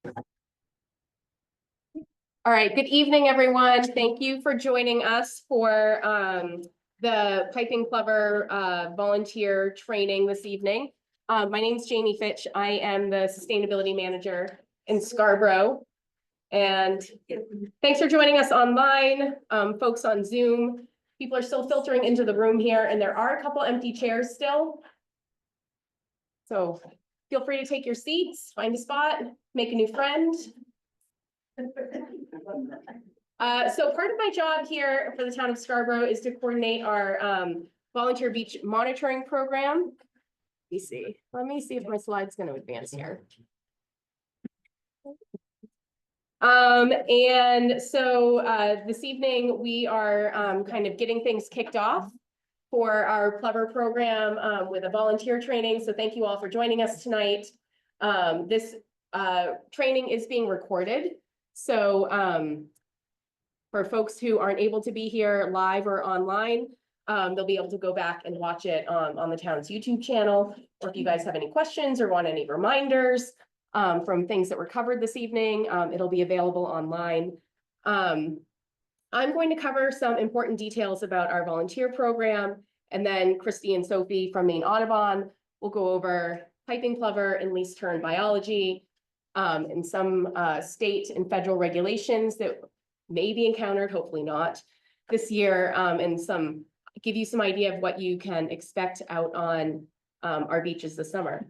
All right, good evening, everyone. Thank you for joining us for the Piping Plover volunteer training this evening. My name is Jamie Fitch. I am the Sustainability Manager in Scarborough. And thanks for joining us online, folks on Zoom. People are still filtering into the room here, and there are a couple empty chairs still. So feel free to take your seats, find a spot, make a new friend. So part of my job here for the town of Scarborough is to coordinate our volunteer beach monitoring program. Let me see if my slide's going to advance here. And so this evening we are kind of getting things kicked off for our Plover program with a volunteer training. So thank you all for joining us tonight. This training is being recorded. So for folks who aren't able to be here live or online, they'll be able to go back and watch it on the town's YouTube channel. Or if you guys have any questions or want any reminders from things that were covered this evening, it'll be available online. I'm going to cover some important details about our volunteer program, and then Christy and Sophie from Maine Audubon will go over piping plover and least turn biology, and some state and federal regulations that may be encountered, hopefully not, this year, and give you some idea of what you can expect out on our beaches this summer.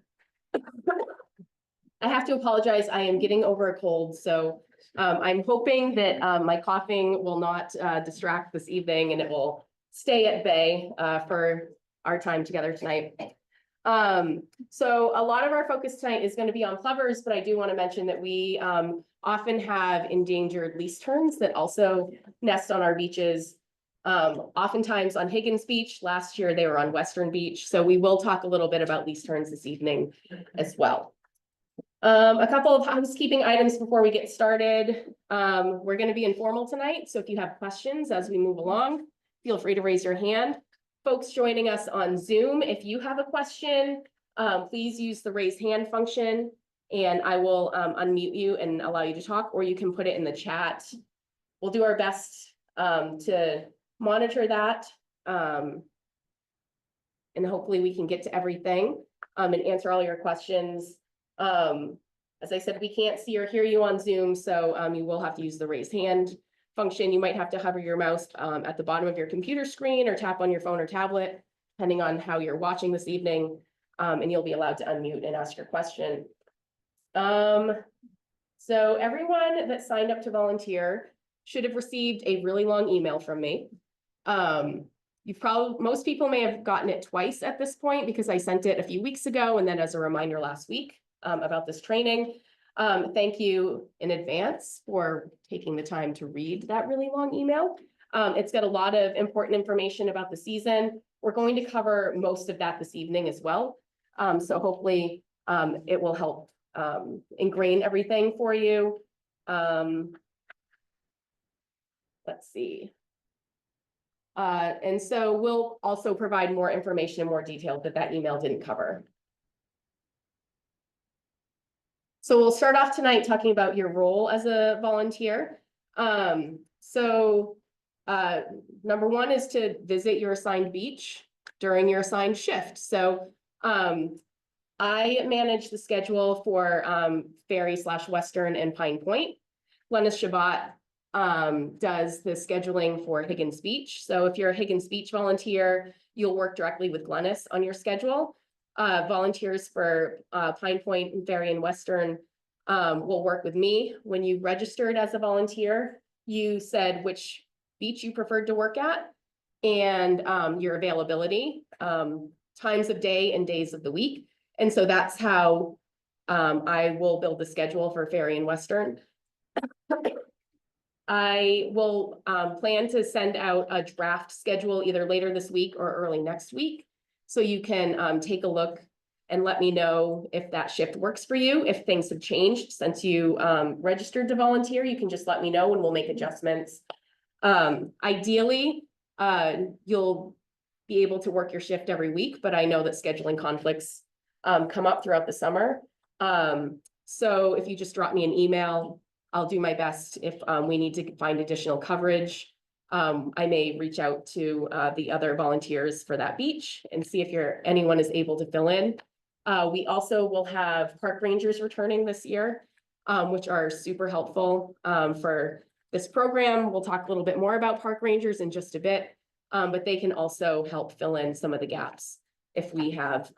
I have to apologize, I am getting over a cold, so I'm hoping that my coughing will not distract this evening and it will stay at bay for our time together tonight. So a lot of our focus tonight is going to be on plovers, but I do want to mention that we often have endangered least terns that also nest on our beaches. Oftentimes on Higgins Beach. Last year they were on Western Beach. So we will talk a little bit about least terns this evening as well. A couple of housekeeping items before we get started. We're going to be informal tonight. So if you have questions as we move along, feel free to raise your hand. Folks joining us on Zoom, if you have a question, please use the raise hand function and I will unmute you and allow you to talk, or you can put it in the chat. We'll do our best to monitor that. And hopefully we can get to everything and answer all your questions. As I said, we can't see or hear you on Zoom, so you will have to use the raise hand function. You might have to hover your mouse at the bottom of your computer screen or tap on your phone or tablet, depending on how you're watching this evening, and you'll be allowed to unmute and ask your question. So everyone that signed up to volunteer should have received a really long email from me. Most people may have gotten it twice at this point because I sent it a few weeks ago and then as a reminder last week about this training. Thank you in advance for taking the time to read that really long email. It's got a lot of important information about the season. We're going to cover most of that this evening as well. So hopefully it will help ingrain everything for you. Let's see. And so we'll also provide more information, more detail that email didn't cover. So we'll start off tonight talking about your role as a volunteer. Number one is to visit your assigned beach during your assigned shift. So I manage the schedule for Ferry/Western and Pine Point. Glennis Shabbat does the scheduling for Higgins Beach. So if you're a Higgins Beach volunteer, you'll work directly with Glennis on your schedule. Volunteers for Pine Point and Ferry and Western will work with me. When you registered as a volunteer, you said which beach you preferred to work at and your availability, times of day and days of the week. And so that's how I will build the schedule for Ferry and Western. I will plan to send out a draft schedule either later this week or early next week. So you can take a look and let me know if that shift works for you. If things have changed since you registered to volunteer, you can just let me know and we'll make adjustments. Ideally, you'll be able to work your shift every week, but I know that scheduling conflicts come up throughout the summer. So if you just drop me an email, I'll do my best if we need to find additional coverage. I may reach out to the other volunteers for that beach and see if anyone is able to fill in. We also will have park rangers returning this year, which are super helpful for this program. We'll talk a little bit more about park rangers in just a bit, but they can also help fill in some of the gaps if we have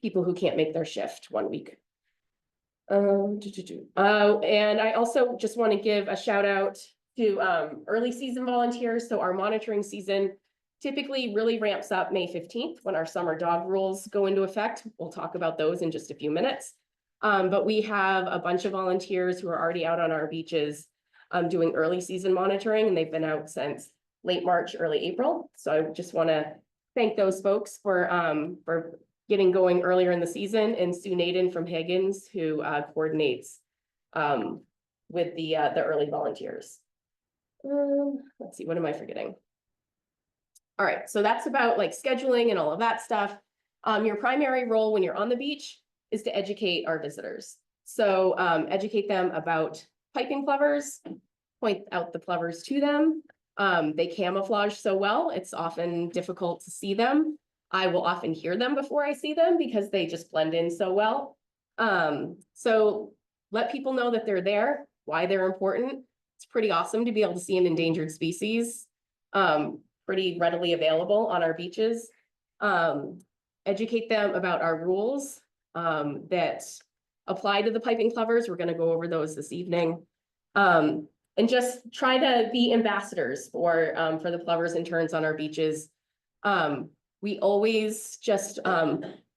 people who can't make their shift one week. And I also just want to give a shout out to early season volunteers. So our monitoring season typically really ramps up May 15th when our summer dog rules go into effect. We'll talk about those in just a few minutes. But we have a bunch of volunteers who are already out on our beaches doing early season monitoring, and they've been out since late March, early April. So I just want to thank those folks for getting going earlier in the season, and Sue Naden from Higgins, who coordinates with the early volunteers. Let's see, what am I forgetting? All right, so that's about like scheduling and all of that stuff. Your primary role when you're on the beach is to educate our visitors. So educate them about piping plovers, point out the plovers to them. They camouflage so well, it's often difficult to see them. I will often hear them before I see them because they just blend in so well. So let people know that they're there, why they're important. It's pretty awesome to be able to see an endangered species pretty readily available on our beaches. Educate them about our rules that apply to the piping plovers. We're going to go over those this evening. And just try to be ambassadors for the plovers and terns on our beaches. We always just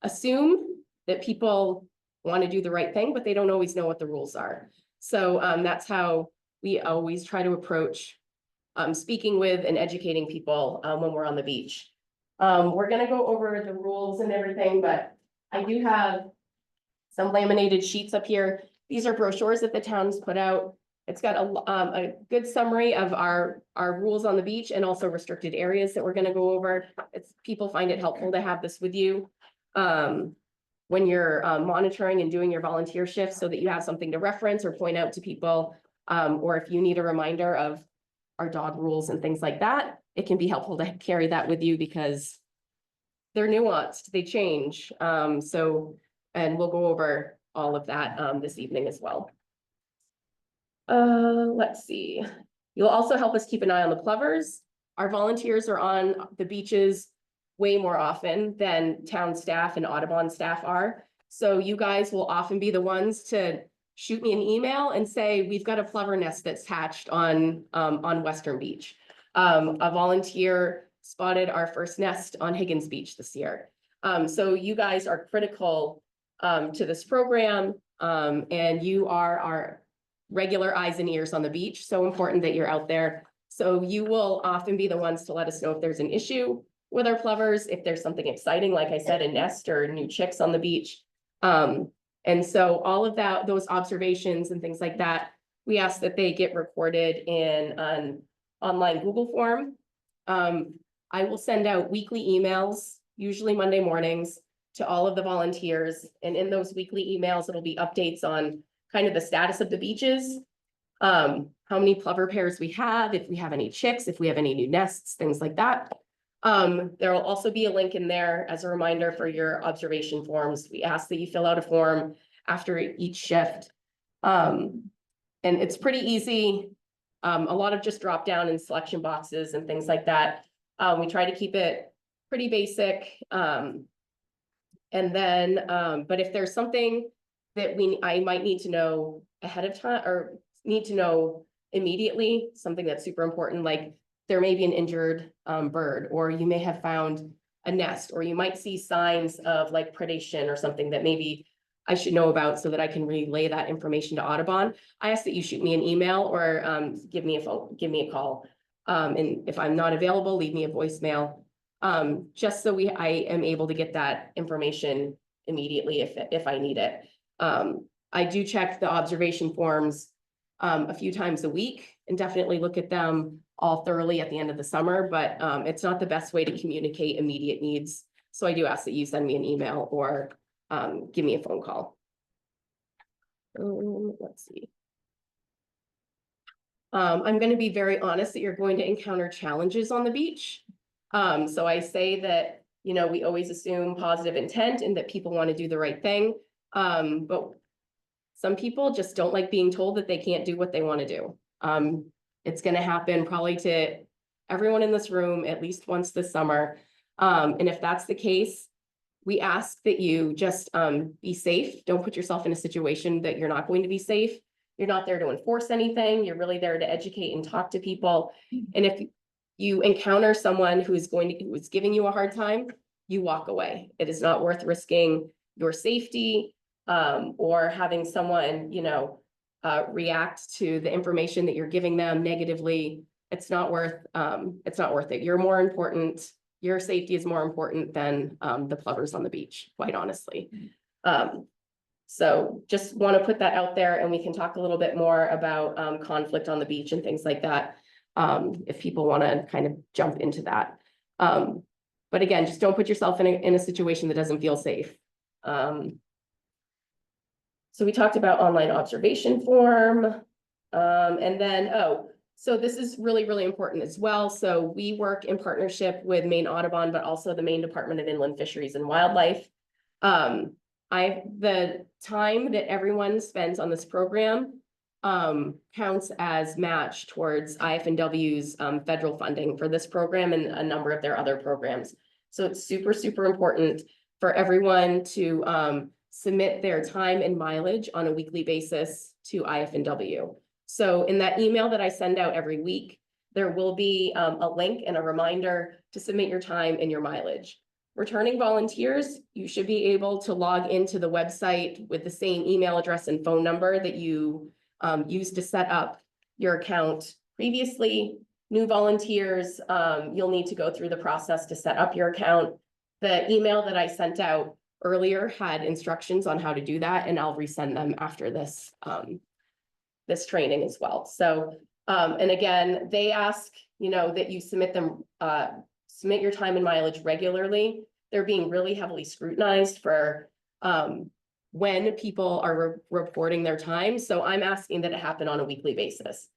assume that people want to do the right thing, but they don't always know what the rules are. So that's how we always try to approach speaking with and educating people when we're on the beach. We're going to go over the rules and everything, but I do have some laminated sheets up here. These are brochures that the town's put out. It's got a good summary of our rules on the beach and also restricted areas that we're going to go over. People find it helpful to have this with you when you're monitoring and doing your volunteer shifts, so that you have something to reference or point out to people. Or if you need a reminder of our dog rules and things like that, it can be helpful to carry that with you because they're nuanced, they change. And we'll go over all of that this evening as well. Let's see. You'll also help us keep an eye on the plovers. Our volunteers are on the beaches way more often than town staff and Audubon staff are. So you guys will often be the ones to shoot me an email and say, we've got a plover nest that's hatched on Western Beach. A volunteer spotted our first nest on Higgins Beach this year. So you guys are critical to this program, and you are our regular eyes and ears on the beach. So important that you're out there. So you will often be the ones to let us know if there's an issue with our plovers, if there's something exciting, like I said, a nest or new chicks on the beach. And so all of that, those observations and things like that, we ask that they get recorded in an online Google form. I will send out weekly emails, usually Monday mornings, to all of the volunteers. And in those weekly emails, it'll be updates on kind of the status of the beaches, how many plover pairs we have, if we have any chicks, if we have any new nests, things like that. There will also be a link in there as a reminder for your observation forms. We ask that you fill out a form after each shift. And it's pretty easy. A lot of just drop down and selection boxes and things like that. We try to keep it pretty basic. And then, but if there's something that I might need to know ahead of time or need to know immediately, something that's super important, like there may be an injured bird, or you may have found a nest, or you might see signs of like predation or something that maybe I should know about so that I can relay that information to Audubon. I ask that you shoot me an email or give me a call. And if I'm not available, leave me a voicemail, just so I am able to get that information immediately if I need it. I do check the observation forms a few times a week and definitely look at them all thoroughly at the end of the summer, but it's not the best way to communicate immediate needs. So I do ask that you send me an email or give me a phone call. Let's see. I'm going to be very honest that you're going to encounter challenges on the beach. So I say that, you know, we always assume positive intent and that people want to do the right thing. But some people just don't like being told that they can't do what they want to do. It's going to happen probably to everyone in this room at least once this summer. And if that's the case, we ask that you just be safe. Don't put yourself in a situation that you're not going to be safe. You're not there to enforce anything. You're really there to educate and talk to people. And if you encounter someone who is giving you a hard time, you walk away. It is not worth risking your safety or having someone, you know, react to the information that you're giving them negatively. It's not worth it. You're more important. Your safety is more important than the plovers on the beach, quite honestly. So just want to put that out there, and we can talk a little bit more about conflict on the beach and things like that, if people want to kind of jump into that. But again, just don't put yourself in a situation that doesn't feel safe. So we talked about online observation form, and then, so this is really, really important as well. So we work in partnership with Maine Audubon, but also the Maine Department of Inland Fisheries and Wildlife. The time that everyone spends on this program counts as match towards IF&W's federal funding for this program and a number of their other programs. So it's super, super important for everyone to submit their time and mileage on a weekly basis to IF&W. So in that email that I send out every week, there will be a link and a reminder to submit your time and your mileage. Returning volunteers, you should be able to log into the website with the same email address and phone number that you used to set up your account previously. New volunteers, you'll need to go through the process to set up your account. The email that I sent out earlier had instructions on how to do that, and I'll resend them after this, this training as well. So, and again, they ask, you know, that you submit your time and mileage regularly. They're being really heavily scrutinized for when people are reporting their time. So I'm asking that it happen on a weekly basis.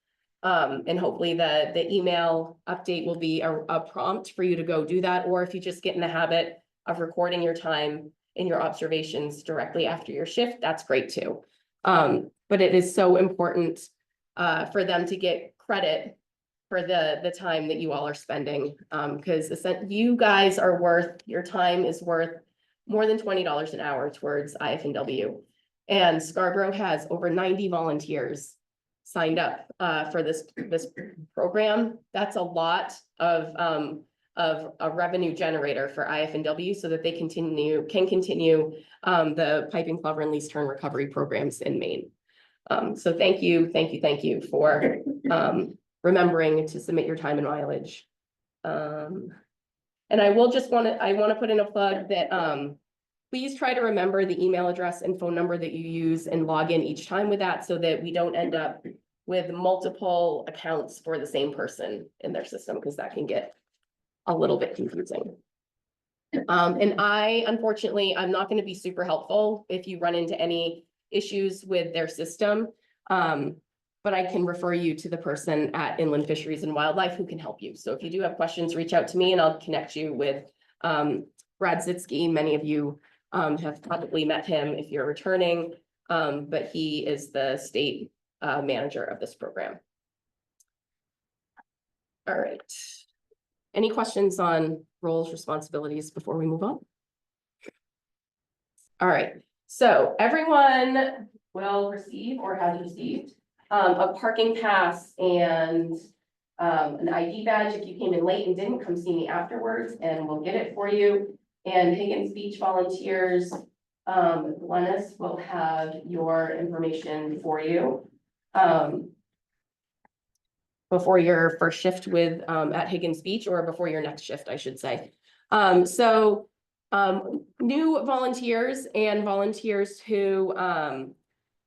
And hopefully the email update will be a prompt for you to go do that. Or if you just get in the habit of recording your time and your observations directly after your shift, that's great too. But it is so important for them to get credit for the time that you all are spending, because you guys are worth, your time is worth more than $20 an hour towards IF&W. And Scarborough has over 90 volunteers signed up for this program. That's a lot of a revenue generator for IF&W so that they can continue the piping, plover, and least turn recovery programs in Maine. So thank you for remembering to submit your time and mileage. And I will just want to put in a plug that please try to remember the email address and phone number that you use and log in each time with that, so that we don't end up with multiple accounts for the same person in their system, because that can get a little bit confusing. And unfortunately, I'm not going to be super helpful if you run into any issues with their system. But I can refer you to the person at Inland Fisheries and Wildlife who can help you. So if you do have questions, reach out to me and I'll connect you with Brad Zitsky. Many of you have probably met him if you're returning, but he is the state manager of this program. All right. Any questions on roles, responsibilities before we move on? All right. So everyone will receive or has received a parking pass and an ID badge. If you came in late and didn't, come see me afterwards and we'll get it for you. And Higgins Beach volunteers, Glennis will have your information for you before your first shift with at Higgins Beach, or before your next shift, I should say. New volunteers and volunteers who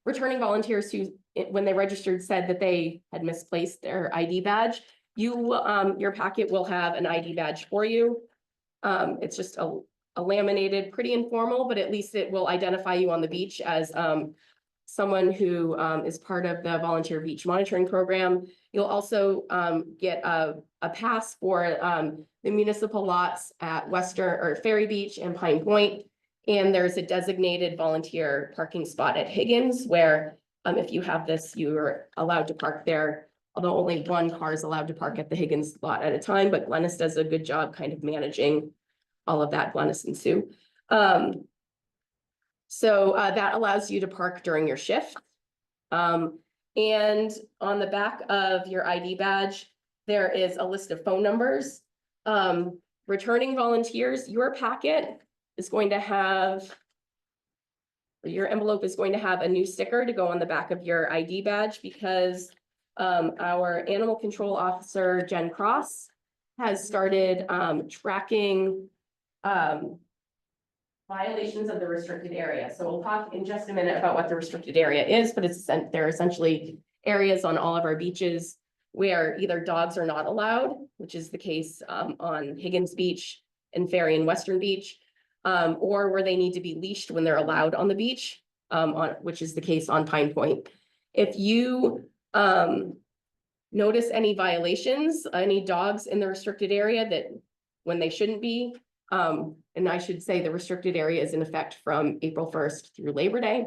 returning volunteers who, when they registered, said that they had misplaced their ID badge. Your packet will have an ID badge for you. It's just a laminated, pretty informal, but at least it will identify you on the beach as someone who is part of the volunteer beach monitoring program. You'll also get a pass for the municipal lots at Western or Ferry Beach and Pine Point. And there's a designated volunteer parking spot at Higgins where if you have this, you are allowed to park there. Although only one car is allowed to park at the Higgins lot at a time, but Glennis does a good job kind of managing all of that, Glennis and Sue. So that allows you to park during your shift. And on the back of your ID badge, there is a list of phone numbers. Returning volunteers, your packet is going to have, your envelope is going to have a new sticker to go on the back of your ID badge because our animal control officer, Jen Cross, has started tracking violations of the restricted area. So we'll talk in just a minute about what the restricted area is, but there are essentially areas on all of our beaches where either dogs are not allowed, which is the case on Higgins Beach and Ferry and Western Beach, or where they need to be leashed when they're allowed on the beach, which is the case on Pine Point. If you notice any violations, any dogs in the restricted area that when they shouldn't be, and I should say the restricted area is in effect from April 1st through Labor Day.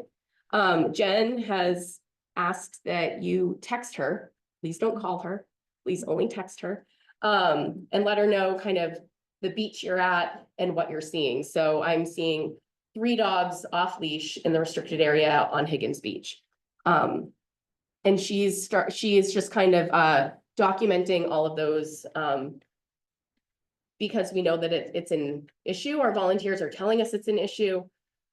Jen has asked that you text her. Please don't call her. Please only text her. And let her know kind of the beach you're at and what you're seeing. So I'm seeing 3 dogs off leash in the restricted area on Higgins Beach. And she is just kind of documenting all of those because we know that it's an issue. Our volunteers are telling us it's an issue,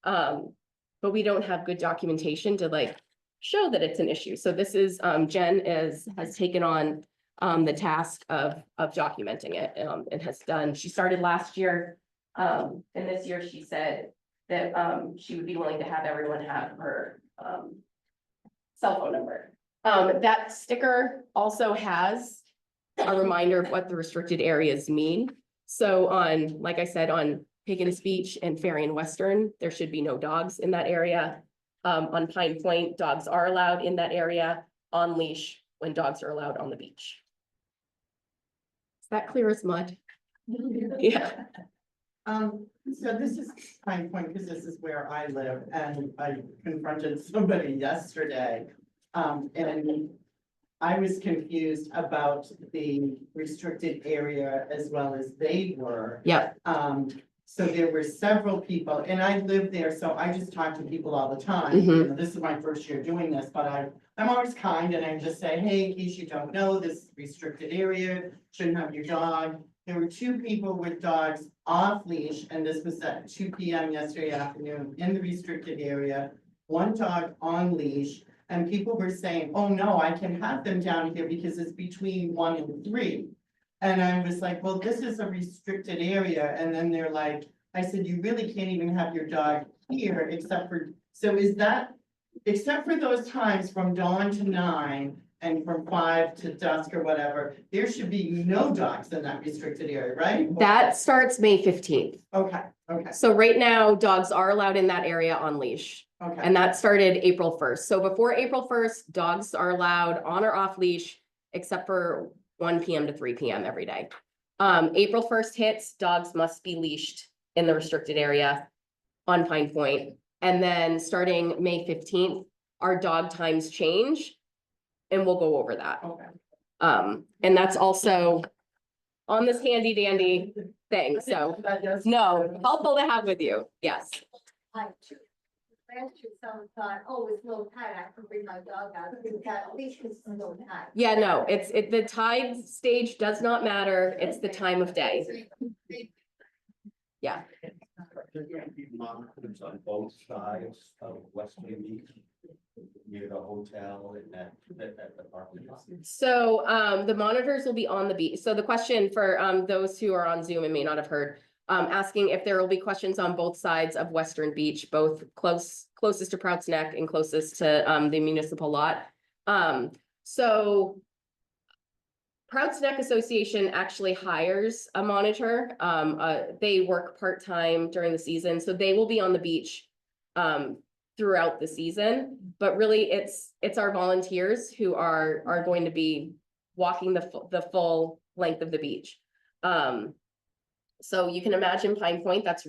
but we don't have good documentation to like show that it's an issue. So this is Jen has taken on the task of documenting it and has done. She started last year, and this year she said that she would be willing to have everyone have her cell phone number. That sticker also has a reminder of what the restricted areas mean. So on, like I said, on Higgins Beach and Ferry and Western, there should be no dogs in that area. On Pine Point, dogs are allowed in that area on leash when dogs are allowed on the beach. Is that clear as mud? Yeah. So this is Pine Point because this is where I live and I confronted somebody yesterday. And I was confused about the restricted area as well as they were. Yeah. So there were several people and I live there, so I just talk to people all the time. Mhm. You know, this is my first year doing this, but I'm always kind and I just say, hey, in case you don't know, this restricted area, shouldn't have your dog. There were 2 people with dogs off leash and this was at 2 p.m. yesterday afternoon in the restricted area. 1 dog on leash. And people were saying, oh no, I can have them down here because it's between 1 and 3. And I was like, well, this is a restricted area. And then they're like, I said, you really can't even have your dog here except for, so is that, except for those times from dawn to 9 and from 5 to dusk or whatever, there should be no dogs in that restricted area, right? That starts May 15th. Okay, okay, So right now, dogs are allowed in that area on leash. okay. And that started April 1st. So before April 1st, dogs are allowed on or off leash, except for 1 p.m. to 3 p.m. every day. April 1st hits, dogs must be leashed in the restricted area on Pine Point. And then starting May 15th, our dog times change and we'll go over that. Okay. And that's also on this handy dandy thing. So no, helpful to have with you. Yes. Last year, someone thought, oh, it's low tide, I can bring my dog out, because at least it's low tide. Yeah, no, the tide stage does not matter. It's the time of day. Yeah. There are gonna be monitors on both sides of Western Beach, near the hotel and at the parking lot. So the monitors will be on the beach. So the question for those who are on Zoom and may not have heard, asking if there will be questions on both sides of Western Beach, both closest to Prouts Neck and closest to the municipal lot. So Prouts Neck Association actually hires a monitor. They work part-time during the season, so they will be on the beach throughout the season. But really, it's our volunteers who are going to be walking the full length of the beach. So you can imagine Pine Point, that's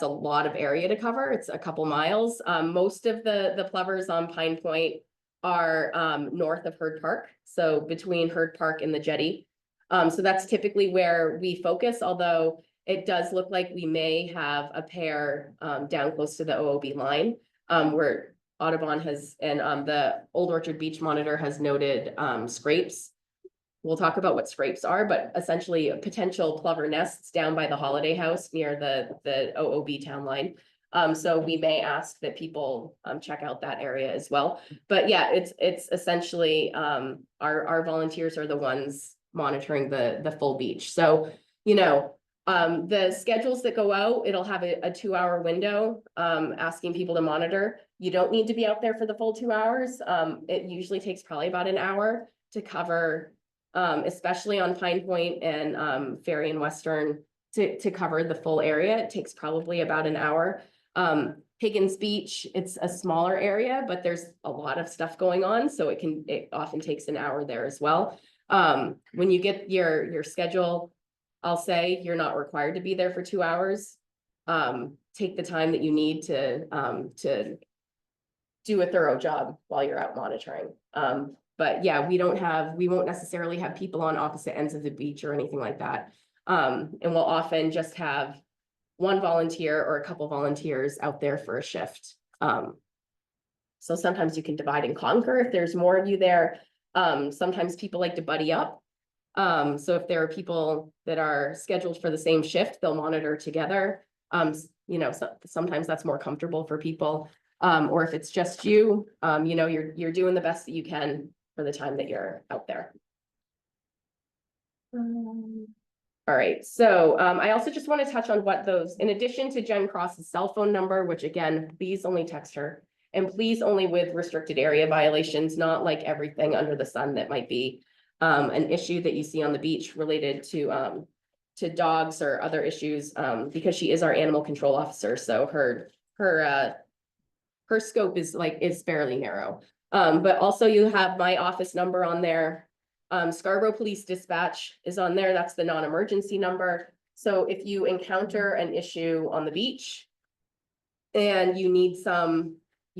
a lot of area to cover. It's a couple miles. Most of the plovers on Pine Point are north of Herd Park, so between Herd Park and the jetty. So that's typically where we focus, although it does look like we may have a pair down close to the OOB line, where Audubon has, and the Old Orchard Beach Monitor has noted scrapes. We'll talk about what scrapes are, but essentially potential plover nests down by the Holiday House near the OOB town line. So we may ask that people check out that area as well. But yeah, it's essentially our volunteers are the ones monitoring the full beach. So, you know, the schedules that go out, it'll have a 2-hour window asking people to monitor. You don't need to be out there for the full 2 hours. It usually takes probably about an hour to cover, especially on Pine Point and Ferry and Western, to cover the full area. It takes probably about an hour. Higgins Beach, it's a smaller area, but there's a lot of stuff going on, so it often takes an hour there as well. When you get your schedule, I'll say you're not required to be there for 2 hours. Take the time that you need to do a thorough job while you're out monitoring. But yeah, we won't necessarily have people on opposite ends of the beach or anything like that. And we'll often just have one volunteer or a couple volunteers out there for a shift. So sometimes you can divide and conquer if there's more of you there. Sometimes people like to buddy up. So if there are people that are scheduled for the same shift, they'll monitor together. You know, sometimes that's more comfortable for people. Or if it's just you, you know, you're doing the best that you can for the time that you're out there. All right, so I also just want to touch on what those, in addition to Jen Cross's cell phone number, which again, please only text her, and please only with restricted area violations, not like everything under the sun that might be an issue that you see on the beach related to dogs or other issues, because she is our animal control officer, so her scope is fairly narrow. But also you have my office number on there. Scarborough Police Dispatch is on there. That's the non-emergency number. So if you encounter an issue on the beach and you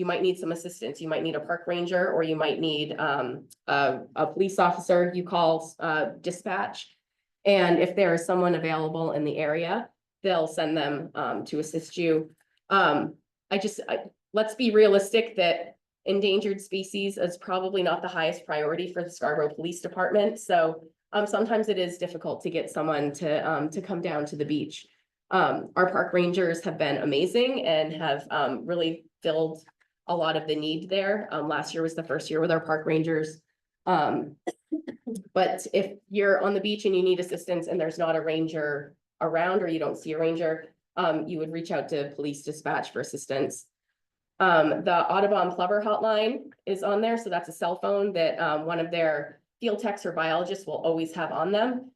might need some assistance, you might need a park ranger, or you might need a police officer, you call dispatch. And if there is someone available in the area, they'll send them to assist you. Let's be realistic that endangered species is probably not the highest priority for the Scarborough Police Department. So sometimes it is difficult to get someone to come down to the beach. Our park rangers have been amazing and have really filled a lot of the need there. Last year was the first year with our park rangers. But if you're on the beach and you need assistance and there's not a ranger around, or you don't see a ranger, you would reach out to police dispatch for assistance. The Audubon Plover Hotline is on there. So that's a cell phone that one of their field techs or biologists will always have on them.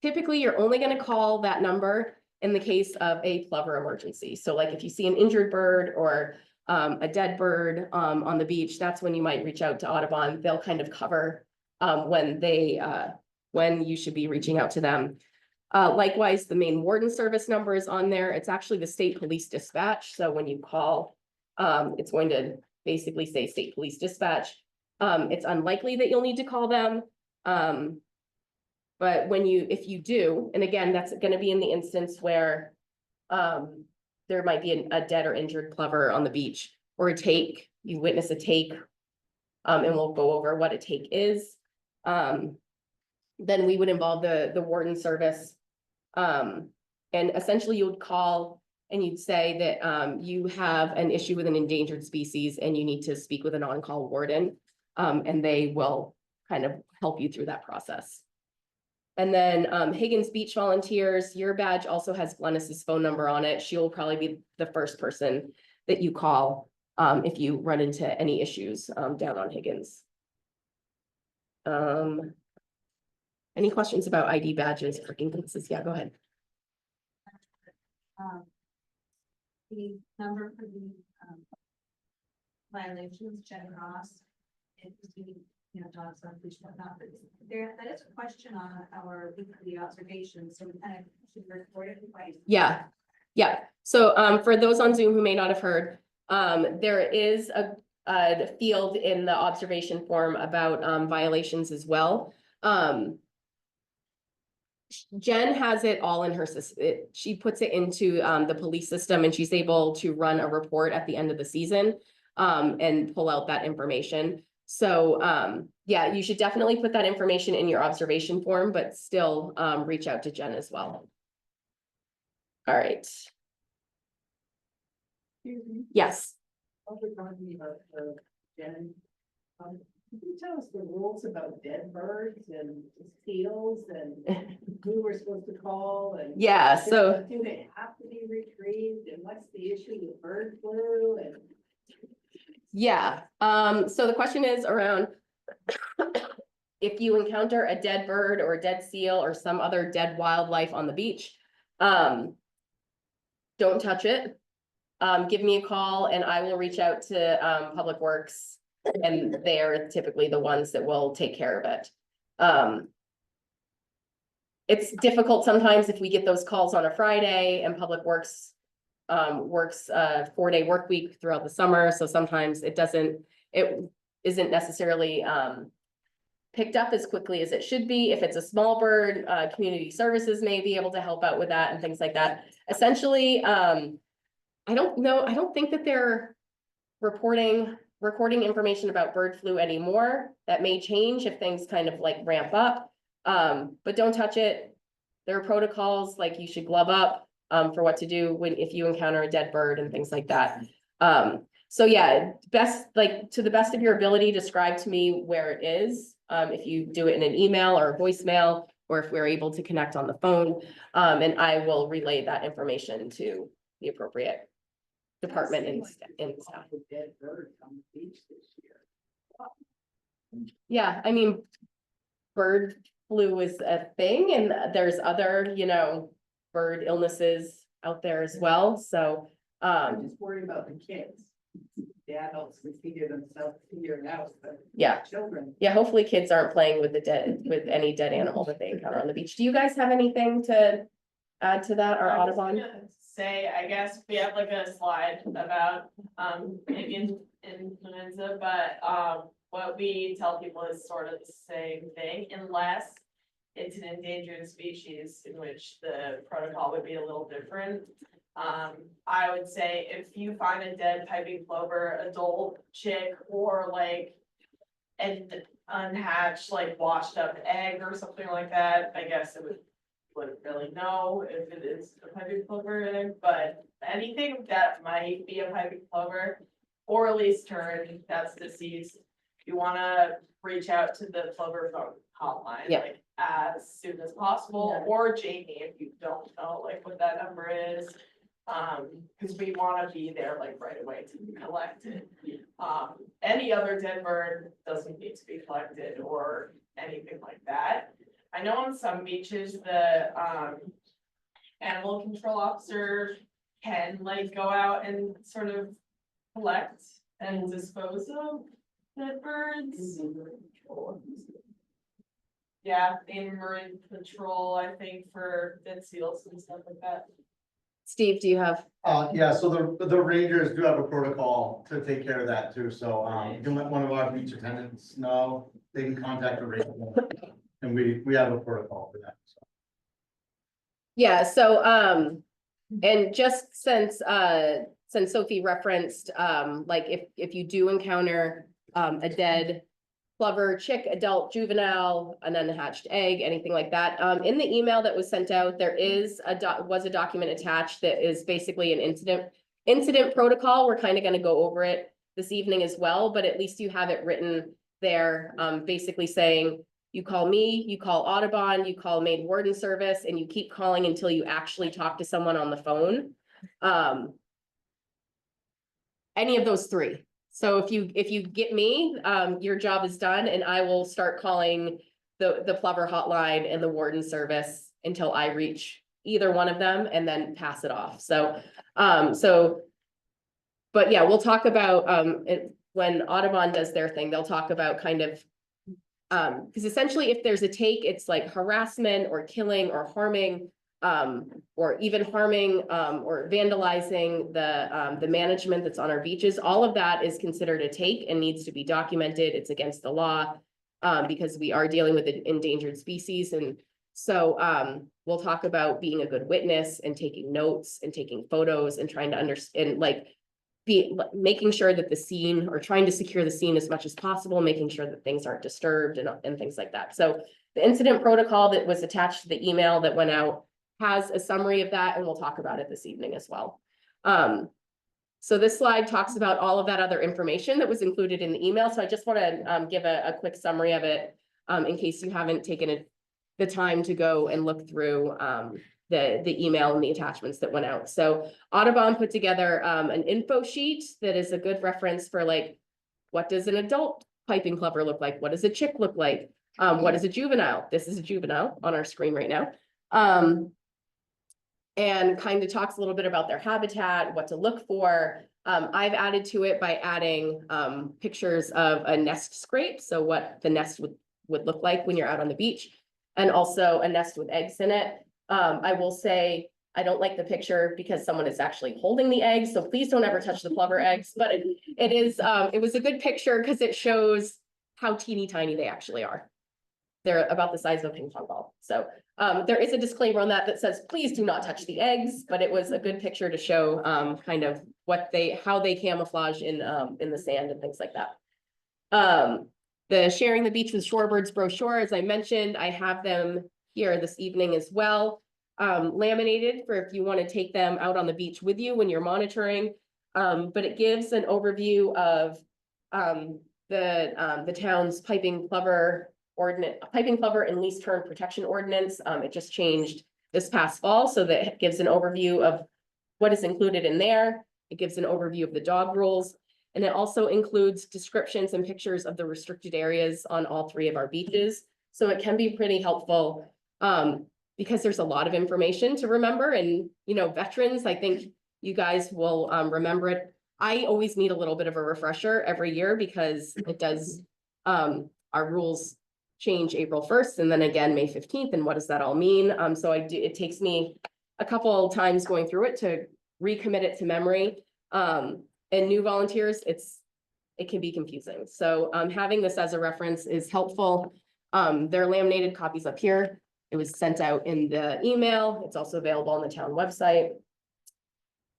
Typically, you're only going to call that number in the case of a plover emergency. So like if you see an injured bird or a dead bird on the beach, that's when you might reach out to Audubon. They'll kind of cover when you should be reaching out to them. Likewise, the main warden service number is on there. It's actually the state police dispatch. So when you call, it's going to basically say state police dispatch. It's unlikely that you'll need to call them. But if you do, and again, that's going to be in the instance where there might be a dead or injured plover on the beach, or a take, you witness a take, and we'll go over what a take is. Then we would involve the warden service. And essentially you would call and you'd say that you have an issue with an endangered species and you need to speak with an on-call warden, and they will kind of help you through that process. And then Higgins Beach Volunteers, your badge also has Glennis's phone number on it. She'll probably be the first person that you call if you run into any issues down on Higgins. Any questions about ID badges for Inglis's? Yeah, go ahead. the number for the, violations, Jen Ross. It was the, dogs on leash, whatnot, but that is a question on our weekly observations, so we kind of should record it twice. Yeah, yeah. So for those on Zoom who may not have heard, there is a field in the observation form about violations as well. Jen has it all in her she puts it into the police system, and she's able to run a report at the end of the season and pull out that information. So yeah, you should definitely put that information in your observation form, but still reach out to Jen as well. All right. Yes. Jen, can you tell us the rules about dead birds and seals and who we're supposed to call and? Yeah, so Do they have to be retrieved and what's the issue with bird flu and? yeah, so the question is around if you encounter a dead bird or a dead seal or some other dead wildlife on the beach, don't touch it. Give me a call and I will reach out to Public Works, and they're typically the ones that will take care of it. It's difficult sometimes if we get those calls on a Friday and Public Works works a 4-day work week throughout the summer, so sometimes it isn't necessarily picked up as quickly as it should be. If it's a small bird, community services may be able to help out with that and things like that. Essentially, I don't think that they're recording information about bird flu anymore. That may change if things kind of like ramp up. But don't touch it. There are protocols, like you should glove up for what to do if you encounter a dead bird and things like that. So yeah, to the best of your ability, describe to me where it is. If you do it in an email or a voicemail, or if we're able to connect on the phone, and I will relay that information to the appropriate department and staff. Dead birds on the beach this year. Yeah, I mean, bird flu is a thing, and there's other, bird illnesses out there as well, so. I'm just worried about the kids. The adults can figure it out, but. Yeah. Children. Yeah, hopefully kids aren't playing with any dead animal that they encounter on the beach. Do you guys have anything to add to that, or I was Audubon? gonna say, I guess we have like a slide about avian influenza, but what we tell people is sort of the same thing, unless it's an endangered species, in which the protocol would be a little different. I would say if you find a dead piping plover adult chick, or like an unhatched, like washed up egg or something like that, I guess wouldn't really know if it is a piping plover egg, but anything that might be a piping plover or at least turned that's deceased, you wanna reach out to the plover phone hotline, Yeah. like as soon as possible, Yeah. or Jamie if you don't know like what that number is. Cause we wanna be there like right away to collect it. Any other dead bird doesn't need to be collected or anything like that. I know on some beaches, the animal control officer can like go out and sort of collect and dispose of dead birds. Yeah, in marine patrol, I think, for dead seals and stuff like that. Steve, do you have? Yeah, so the rangers do have a protocol to take care of that too, so, you can let one of our beach attendants know, they can contact the ranger. And we have a protocol for that, so. Yeah, so, and just since Sophie referenced, like if you do encounter, a dead plover, chick, adult, juvenile, an unhatched egg, anything like that, in the email that was sent out, there was a document attached that is basically an incident protocol. We're kind of going to go over it this evening as well, but at least you have it written there, basically saying, you call me, you call Audubon, you call Maine Warden Service, and you keep calling until you actually talk to someone on the phone. Any of those three. So if you get me, your job is done, and I will start calling the plover hotline and the Warden Service until I reach either one of them and then pass it off. So, but yeah, we'll talk about, when Audubon does their thing, they'll talk about kind of, because essentially if there's a take, it's like harassment or killing or harming, or even harming, or vandalizing the management that's on our beaches. All of that is considered a take and needs to be documented. It's against the law, because we are dealing with an endangered species. And so, we'll talk about being a good witness and taking notes and taking photos and trying to understand, like, making sure that the scene, or trying to secure the scene as much as possible, making sure that things aren't disturbed and things like that. So the incident protocol that was attached to the email that went out has a summary of that, and we'll talk about it this evening as well. So this slide talks about all of that other information that was included in the email. So I just want to give a quick summary of it, in case you haven't taken the time to go and look through the email and the attachments that went out. So Audubon put together an info sheet that is a good reference for, like, what does an adult piping plover look like? What does a chick look like? What is a juvenile? This is a juvenile on our screen right now. And kind of talks a little bit about their habitat, what to look for. I've added to it by adding pictures of a nest scrape, so what the nest would look like when you're out on the beach, and also a nest with eggs in it. I will say, I don't like the picture because someone is actually holding the eggs, so please don't ever touch the plover eggs, but it was a good picture because it shows how teeny tiny they actually are. They're about the size of a ping pong ball. So there is a disclaimer on that says, please do not touch the eggs, but it was a good picture to show kind of how they camouflage in the sand and things like that. The Sharing the Beach with Shorebirds brochure, as I mentioned, I have them here this evening as well, laminated for if you want to take them out on the beach with you when you're monitoring. But it gives an overview of the town's piping plover and least term protection ordinance. It just changed this past fall, so that it gives an overview of what is included in there. It gives an overview of the dog rules, and it also includes descriptions and pictures of the restricted areas on all 3 of our beaches. So it can be pretty helpful, because there's a lot of information to remember, and, you know, veterans, I think you guys will remember it. I always need a little bit of a refresher every year because it does, our rules change April 1st and then again May 15th. And what does that all mean? So it takes me a couple of times going through it to recommit it to memory. And new volunteers, it can be confusing. So having this as a reference is helpful. There are laminated copies up here. It was sent out in the email. It's also available on the town website.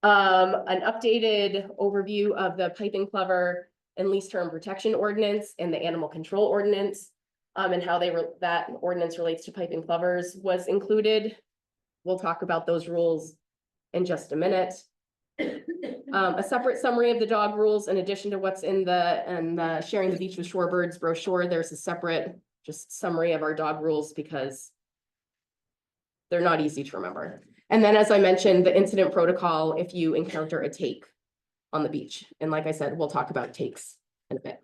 An updated overview of the piping plover and least term protection ordinance and the animal control ordinance, and how that ordinance relates to piping plovers was included. We'll talk about those rules in just a minute. A separate summary of the dog rules, in addition to what's in the Sharing the Beach with Shorebirds brochure. There's a separate just summary of our dog rules because they're not easy to remember. And then, as I mentioned, the incident protocol if you encounter a take on the beach. And like I said, we'll talk about takes in a bit.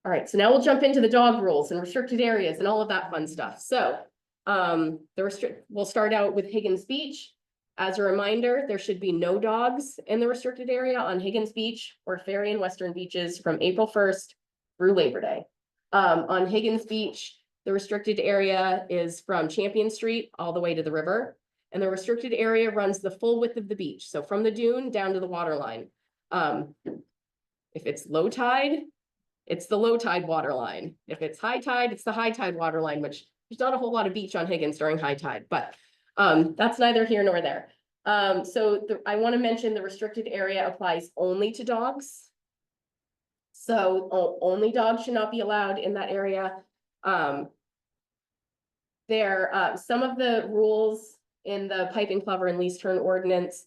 All right, so now we'll jump into the dog rules and restricted areas and all of that fun stuff. So we'll start out with Higgins Beach. As a reminder, there should be no dogs in the restricted area on Higgins Beach or Ferry and Western beaches from April 1st through Labor Day. On Higgins Beach, the restricted area is from Champion Street all the way to the river. And the restricted area runs the full width of the beach. So from the dune down to the water line. If it's low tide, it's the low tide water line. If it's high tide, it's the high tide water line, which there's not a whole lot of beach on Higgins during high tide, but that's neither here nor there. I want to mention the restricted area applies only to dogs. So only dogs should not be allowed in that area. Some of the rules in the piping plover and least term ordinance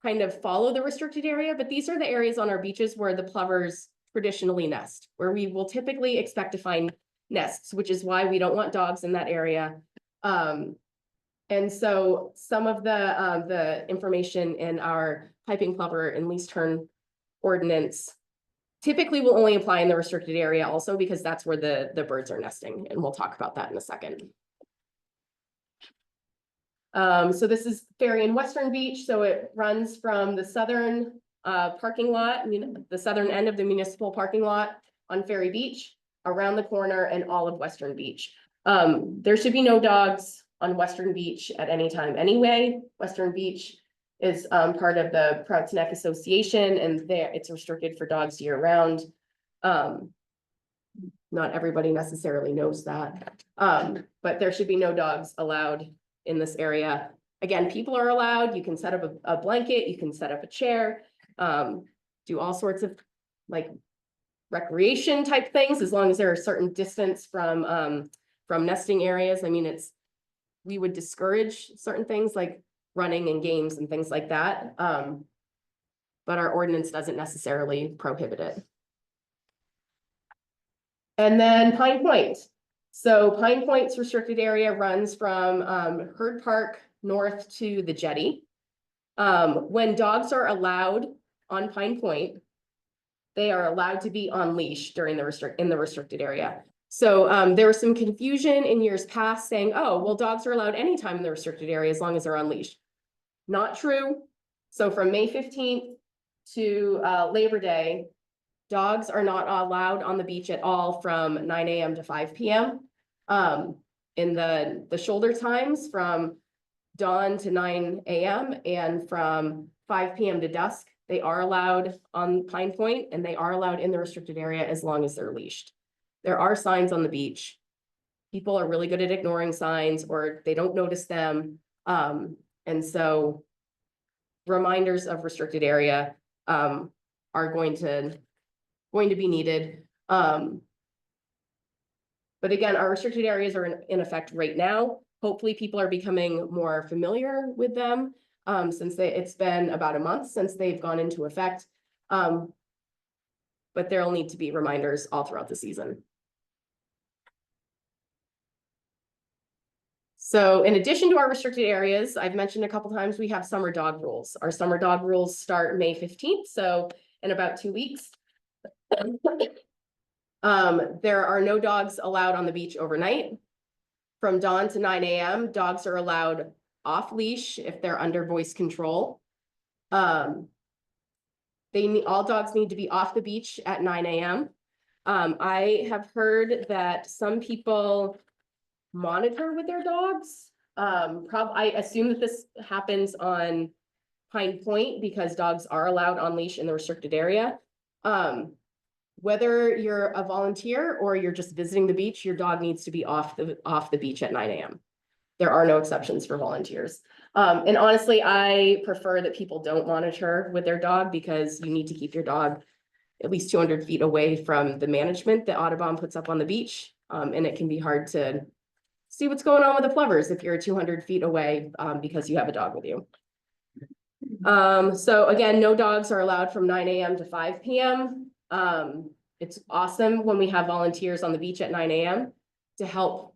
kind of follow the restricted area, but these are the areas on our beaches where the plovers traditionally nest, where we will typically expect to find nests, which is why we don't want dogs in that area. And so some of the information in our piping plover and least term ordinance typically will only apply in the restricted area also because that's where the birds are nesting. And we'll talk about that in a second. So this is Ferry and Western Beach, so it runs from the southern parking lot, the southern end of the municipal parking lot on Ferry Beach, around the corner and all of Western Beach. There should be no dogs on Western Beach at any time anyway. Western Beach is part of the Prouts Neck Association, and there it's restricted for dogs year round. Not everybody necessarily knows that, but there should be no dogs allowed in this area. Again, people are allowed, you can set up a blanket, you can set up a chair, do all sorts of like recreation type things, as long as there are certain distance from nesting areas. I mean, we would discourage certain things like running and games and things like that. But our ordinance doesn't necessarily prohibit it. And then Pine Point. So Pine Point's restricted area runs from Herd Park north to the jetty. When dogs are allowed on Pine Point, they are allowed to be on leash during the restricted area. So there was some confusion in years past saying, oh, well, dogs are allowed anytime in the restricted area as long as they're on leash. Not true. So from May 15th to Labor Day, dogs are not allowed on the beach at all from 9 a.m. to 5 p.m. In the shoulder times from dawn to 9 a.m. and from 5 p.m. to dusk, they are allowed on Pine Point, and they are allowed in the restricted area as long as they're leashed. There are signs on the beach. People are really good at ignoring signs, or they don't notice them. And so reminders of restricted area are going to be needed. But again, our restricted areas are in effect right now. Hopefully people are becoming more familiar with them since it's been about a month since they've gone into effect. But there'll need to be reminders all throughout the season. So in addition to our restricted areas, I've mentioned a couple times, we have summer dog rules. Our summer dog rules start May 15th, so in about 2 weeks. There are no dogs allowed on the beach overnight. From dawn to 9 a.m., dogs are allowed off leash if they're under voice control. All dogs need to be off the beach at 9 a.m. I have heard that some people monitor with their dogs. I assume that this happens on Pine Point because dogs are allowed on leash in the restricted area. Whether you're a volunteer or you're just visiting the beach, your dog needs to be off the beach at 9 a.m. There are no exceptions for volunteers. And honestly, I prefer that people don't monitor with their dog because you need to keep your dog at least 200 feet away from the management that Audubon puts up on the beach. And it can be hard to see what's going on with the plovers if you're 200 feet away because you have a dog with you. So again, no dogs are allowed from 9 a.m. to 5 p.m. It's awesome when we have volunteers on the beach at 9 a.m. to help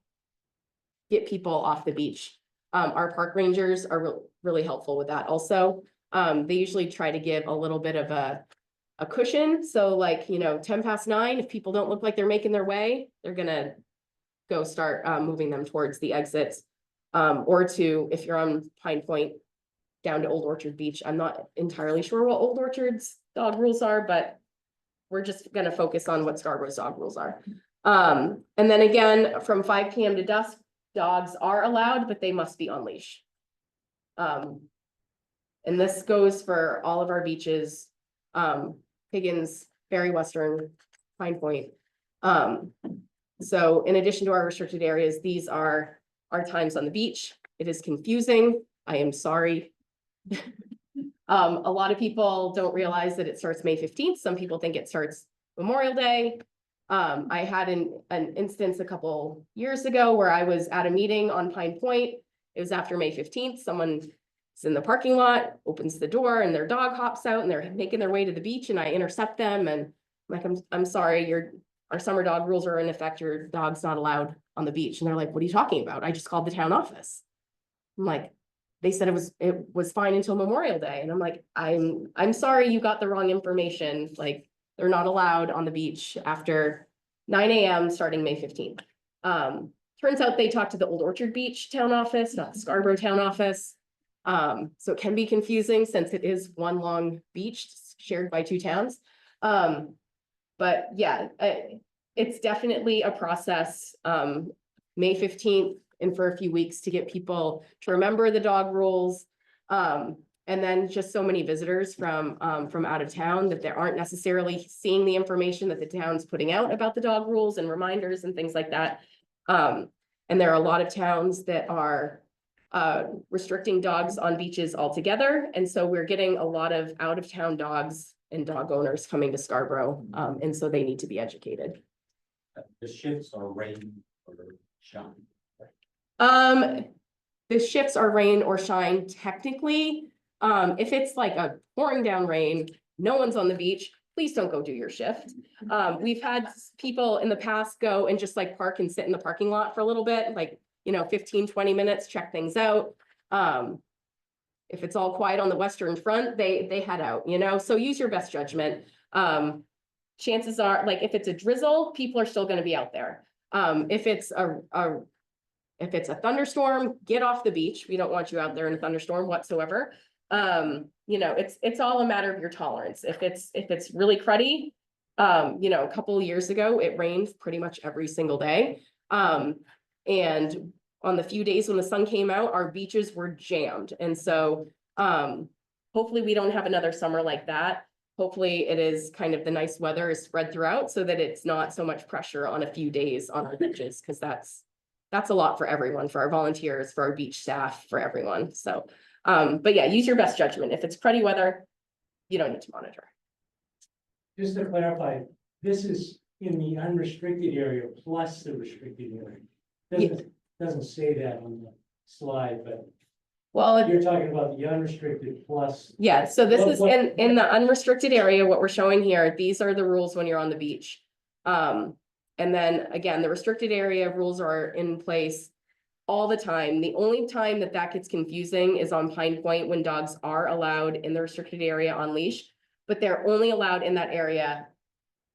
get people off the beach. Our park rangers are really helpful with that also. They usually try to give a little bit of a cushion. So like, 10 past 9, if people don't look like they're making their way, they're gonna go start moving them towards the exits. Or if you're on Pine Point down to Old Orchard Beach. I'm not entirely sure what Old Orchard's dog rules are, but we're just gonna focus on what Scarborough's dog rules are. And then again, from 5 p.m. to dusk, dogs are allowed, but they must be on leash. And this goes for all of our beaches, Higgins, Ferry Western, Pine Point. So in addition to our restricted areas, these are our times on the beach. It is confusing. I am sorry. A lot of people don't realize that it starts May 15th. Some people think it starts Memorial Day. I had an instance a couple years ago where I was at a meeting on Pine Point. It was after May 15th. Someone is in the parking lot, opens the door, and their dog hops out and they're making their way to the beach, and I intercept them and I'm like, I'm sorry, our summer dog rules are in effect. Your dog's not allowed on the beach. And they're like, what are you talking about? I just called the town office. I'm like, they said it was fine until Memorial Day. And I'm like, I'm sorry you got the wrong information. Like, they're not allowed on the beach after 9 a.m. starting May 15th. turns out they talked to the Old Orchard Beach town office, not the Scarborough town office. So it can be confusing since it is one long beach shared by two towns. But yeah, it's definitely a process. May 15th and for a few weeks to get people to remember the dog rules. And then just so many visitors from out of town that they aren't necessarily seeing the information that the town's putting out about the dog rules and reminders and things like that. And there are a lot of towns that are restricting dogs on beaches altogether. And so we're getting a lot of out of town dogs and dog owners coming to Scarborough. And so they need to be educated. The shifts are rain or shine. The shifts are rain or shine technically. If it's like a pouring down rain, no one's on the beach, please don't go do your shift. We've had people in the past go and just like park and sit in the parking lot for a little bit, like, 15, 20 minutes, check things out. If it's all quiet on the western front, they head out, so use your best judgment. Chances are, like, if it's a drizzle, people are still gonna be out there. If it's a thunderstorm, get off the beach. We don't want you out there in a thunderstorm whatsoever. It's all a matter of your tolerance. If it's really cruddy, a couple of years ago, it rained pretty much every single day. And on the few days when the sun came out, our beaches were jammed. And so, hopefully we don't have another summer like that. Hopefully it is kind of the nice weather is spread throughout so that it's not so much pressure on a few days on our beaches, because that's a lot for everyone, for our volunteers, for our beach staff, for everyone. So, but yeah, use your best judgment. If it's cruddy weather, you don't need to monitor. Just to clarify, this is in the unrestricted area plus the restricted area. Doesn't say that on the slide, but Well, you're talking about the unrestricted plus. yeah, so this is What- in the unrestricted area, what we're showing here, these are the rules when you're on the beach. And then again, the restricted area rules are in place all the time. The only time that gets confusing is on Pine Point when dogs are allowed in the restricted area on leash, but they're only allowed in that area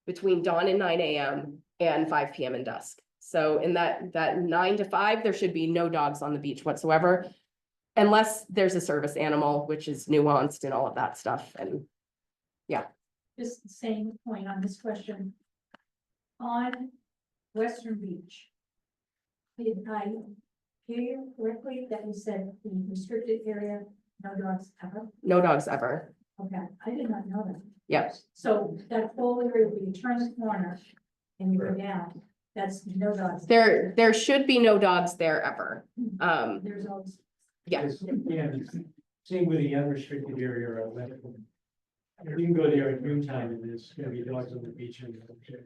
between dawn and 9 AM and 5 PM and dusk. So in that 9 to 5, there should be no dogs on the beach whatsoever, unless there's a service animal, which is nuanced and all of that stuff. And Just the same point on this question. On Western Beach. Did I hear you correctly that you said the restricted area, no dogs ever? no dogs ever. Okay, I did not know that. Yep. So that whole area, when you turn the corner and you go down, that's no dogs. There should be no dogs there ever. There's always. Yeah. Yeah, same with the unrestricted area or medical. You can go there at noontime and there's gonna be dogs on the beach and.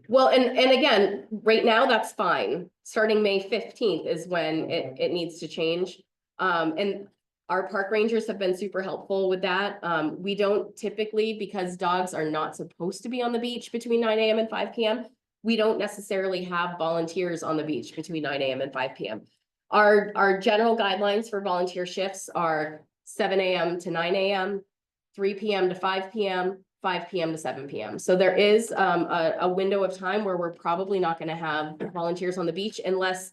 Well, and again, right now, that's fine. Starting May 15th is when it needs to change. And our park rangers have been super helpful with that. We don't typically, because dogs are not supposed to be on the beach between 9 AM and 5 PM. We don't necessarily have volunteers on the beach between 9 AM and 5 PM. Our general guidelines for volunteer shifts are 7 AM to 9 AM, 3 PM to 5 PM, 5 PM to 7 PM. So there is a window of time where we're probably not gonna have volunteers on the beach unless,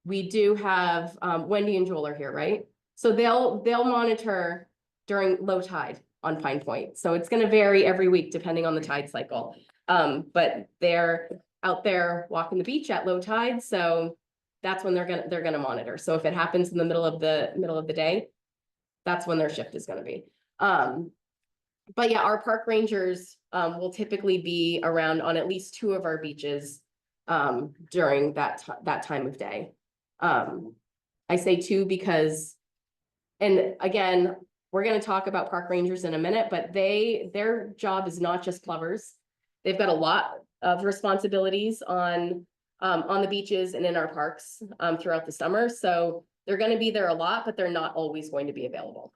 we do have, Wendy and Joel are here, right? So they'll monitor during low tide on Pine Point. So it's gonna vary every week depending on the tide cycle. But they're out there walking the beach at low tide, so that's when they're gonna monitor. So if it happens in the middle of the day, that's when their shift is gonna be. But yeah, our park rangers will typically be around on at least 2 of our beaches during that time of day. I say 2 because, and again, we're gonna talk about park rangers in a minute, but their job is not just Plovers. They've got a lot of responsibilities on the beaches and in our parks throughout the summer. So they're gonna be there a lot, but they're not always going to be available.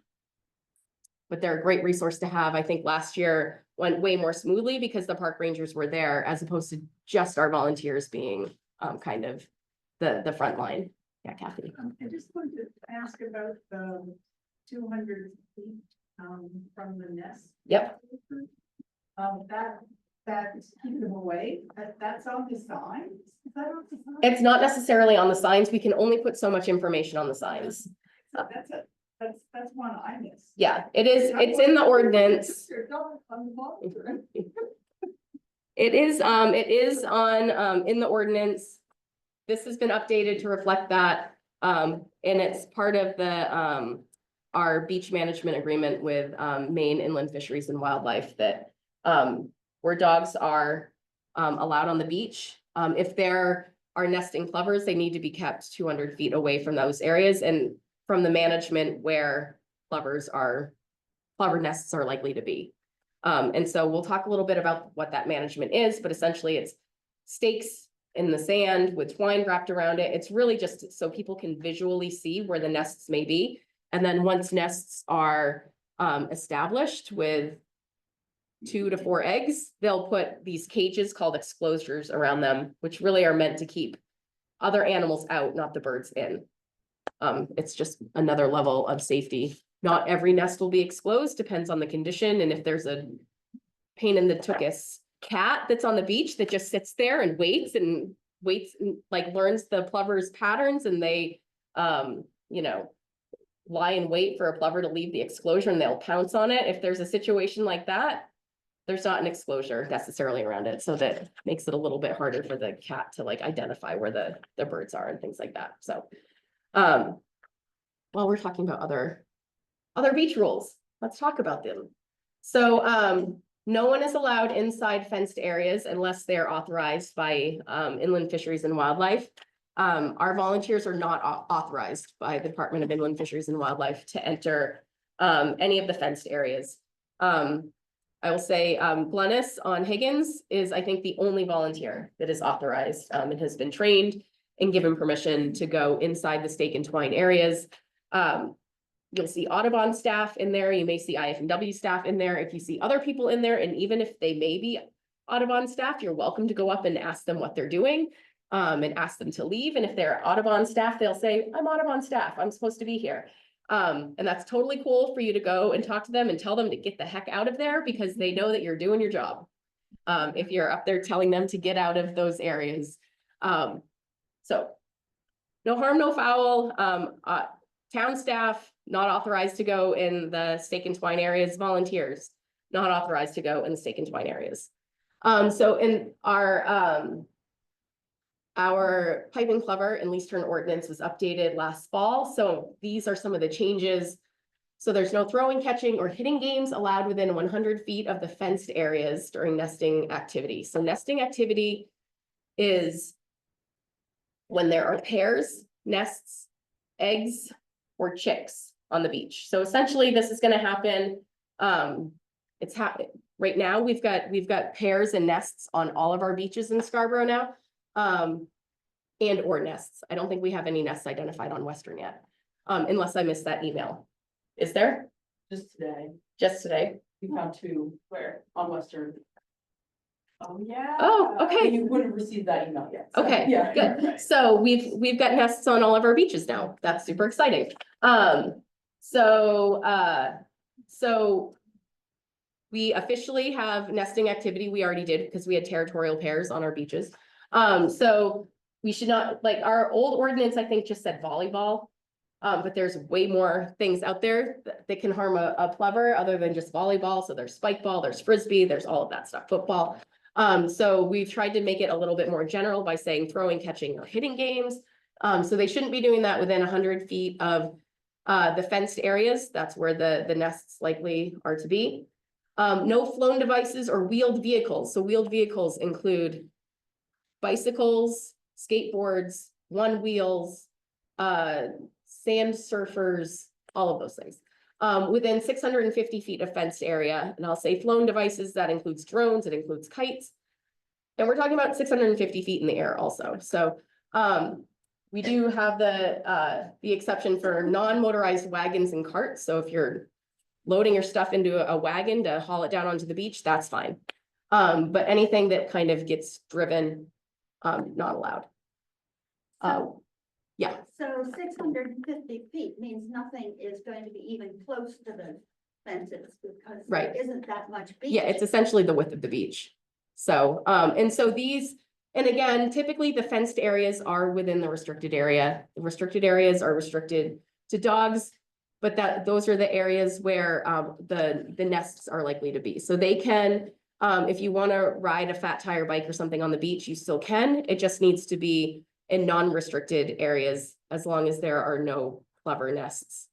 But they're a great resource to have. I think last year went way more smoothly because the park rangers were there as opposed to just our volunteers being kind of the front line. Yeah, Kathy. I just wanted to ask about the 200 feet from the nest. Yep. That keep them away, that's on the signs. that on the sign? It's not necessarily on the signs. We can only put so much information on the signs. That's one I missed. Yeah, it's in the ordinance. Your dog on the monitor. It is on, in the ordinance. This has been updated to reflect that, and it's part of the, our beach management agreement with, Maine Inland Fisheries and Wildlife that, where dogs are, allowed on the beach. If there are nesting plovers, they need to be kept 200 feet away from those areas and from the management where plover nests are likely to be. And so we'll talk a little bit about what that management is, but essentially it's stakes in the sand with twine wrapped around it. It's really just so people can visually see where the nests may be. And then once nests are established with 2 to 4 eggs, they'll put these cages called exclosures around them, which really are meant to keep other animals out, not the birds in. It's just another level of safety. Not every nest will be exposed, depends on the condition, and if there's a pain in the tuchus cat that's on the beach that just sits there and waits and like learns the plover's patterns, and they, you know, lie in wait for a plover to leave the exclosure and they'll pounce on it. If there's a situation like that, there's not an exclosure necessarily around it, so that makes it a little bit harder for the cat to like identify where the birds are and things like that. So, while we're talking about other beach rules, let's talk about them. So, no one is allowed inside fenced areas unless they're authorized by, Inland Fisheries and Wildlife. Our volunteers are not authorized by the Department of Inland Fisheries and Wildlife to enter, any of the fenced areas. I will say, Glennis on Higgins is, I think, the only volunteer that is authorized, and has been trained and given permission to go inside the stake and twine areas. You'll see Audubon staff in there. You may see IF&W staff in there. If you see other people in there, and even if they may be Audubon staff, you're welcome to go up and ask them what they're doing, and ask them to leave. And if they're Audubon staff, they'll say, I'm Audubon staff, I'm supposed to be here. And that's totally cool for you to go and talk to them and tell them to get the heck out of there, because they know that you're doing your job. If you're up there telling them to get out of those areas. So no harm, no foul. Town staff not authorized to go in the stake and twine areas. Volunteers not authorized to go in the stake and twine areas. So in our pipe and plover and lease turn ordinance was updated last fall. So these are some of the changes. So there's no throwing, catching, or hitting games allowed within 100 feet of the fenced areas during nesting activity. So nesting activity is when there are pairs, nests, eggs, or chicks on the beach. So essentially this is going to happen. It's happening right now. We've got pairs and nests on all of our beaches in Scarborough now. And or nests. I don't think we have any nests identified on Western yet. Unless I missed that email. Is there? Just today, Just today? we found 2 Where? on Western. Oh, yeah. Oh, okay. You wouldn't have received that email yet. so, Okay, yeah. good. So we've got nests on all of our beaches now. That's super exciting. So we officially have nesting activity. We already did because we had territorial pairs on our beaches. So we should not, like, our old ordinance, I think, just said volleyball. But there's way more things out there that can harm a plover other than just volleyball. So there's spike ball, there's frisbee, there's all of that stuff, football. So we've tried to make it a little bit more general by saying throwing, catching, or hitting games. So they shouldn't be doing that within 100 feet of the fenced areas. That's where the nests likely are to be. No flown devices or wheeled vehicles. So wheeled vehicles include bicycles, skateboards, one wheels, sand surfers, all of those things. Within 650 feet of fenced area, and I'll say flown devices, that includes drones, it includes kites. And we're talking about 650 feet in the air also. So we do have the exception for non-motorized wagons and carts. So if you're loading your stuff into a wagon to haul it down onto the beach, that's fine. But anything that kind of gets driven, not allowed. Yeah. So 650 feet means nothing is going to be even close to the fences because Right. there isn't that much beach. Yeah, it's essentially the width of the beach. So, and so these And again, typically the fenced areas are within the restricted area. The restricted areas are restricted to dogs. But those are the areas where the nests are likely to be. So they can, if you want to ride a fat tire bike or something on the beach, you still can. It just needs to be in non-restricted areas as long as there are no plover nests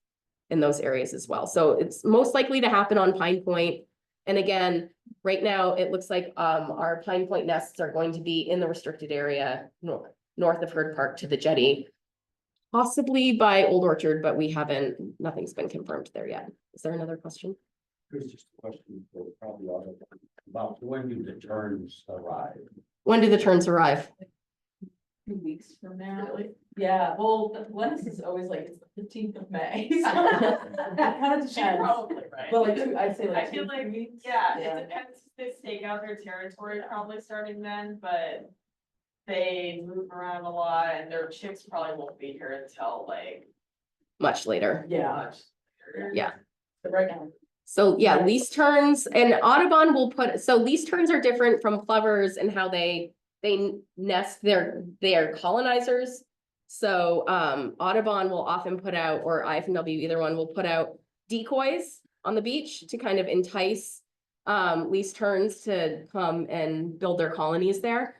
in those areas as well. So it's most likely to happen on Pine Point. And again, right now, it looks like our Pine Point nests are going to be in the restricted area north of Herd Park to the jetty. Possibly by Old Orchard, but nothing's been confirmed there yet. Is there another question? Here's just a question for probably all of them. About when do the turns arrive? When do the turns arrive? 2 weeks from now. Yeah, well, the lettuce is always like, it's the 15th of May. That kind of depends. Probably right. But like, I'd say like. I feel like, yeah, it depends if they stake out their territory probably starting then, but they move around a lot and their chicks probably won't be here until like. Much later. Yeah. Yeah. But right now. So yeah, lease turns and Audubon will so lease turns are different from plovers and how they nest, they are colonizers. So Audubon will often put out, or IFNW, either one will put out decoys on the beach to kind of entice lease turns to come and build their colonies there.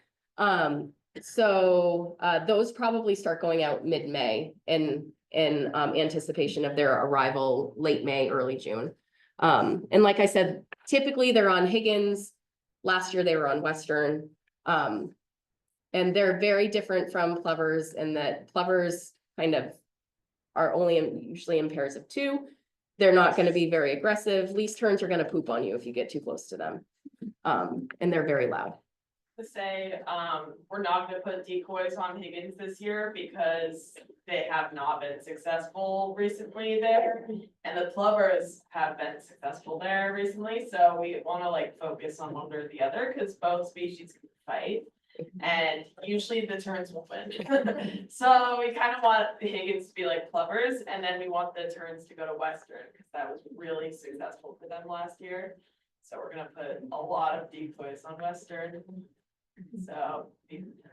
So those probably start going out mid-May in anticipation of their arrival late May, early June. And like I said, typically they're on Higgins. Last year they were on Western. And they're very different from plovers in that plovers kind of are usually in pairs of 2. They're not going to be very aggressive. Lease turns are going to poop on you if you get too close to them. And they're very loud. To say, we're not gonna put decoys on Higgins this year because they have not been successful recently there. And the plovers have been successful there recently, so we wanna like focus on one or the other, cause both species can fight. And usually the turns will win. So we kind of want the Higgins to be like plovers, and then we want the turns to go to Western, cause that was really successful for them last year. So we're gonna put a lot of decoys on Western.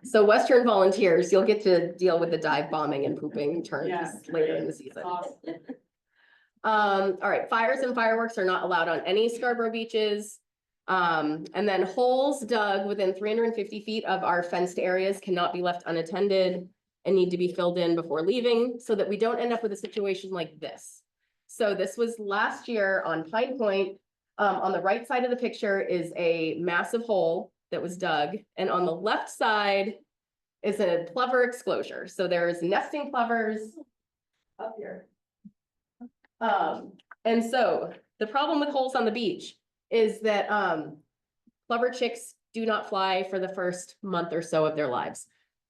So Western volunteers, you'll get to deal with the dive bombing and pooping turns later in the season. Awesome. All right, fires and fireworks are not allowed on any Scarborough beaches. And then holes dug within 350 feet of our fenced areas cannot be left unattended and need to be filled in before leaving so that we don't end up with a situation like this. So this was last year on Pine Point. On the right side of the picture is a massive hole that was dug, and on the left side is a plover exclosure. So there's nesting plovers up here. And so the problem with holes on the beach is that plover chicks do not fly for the first month or so of their lives.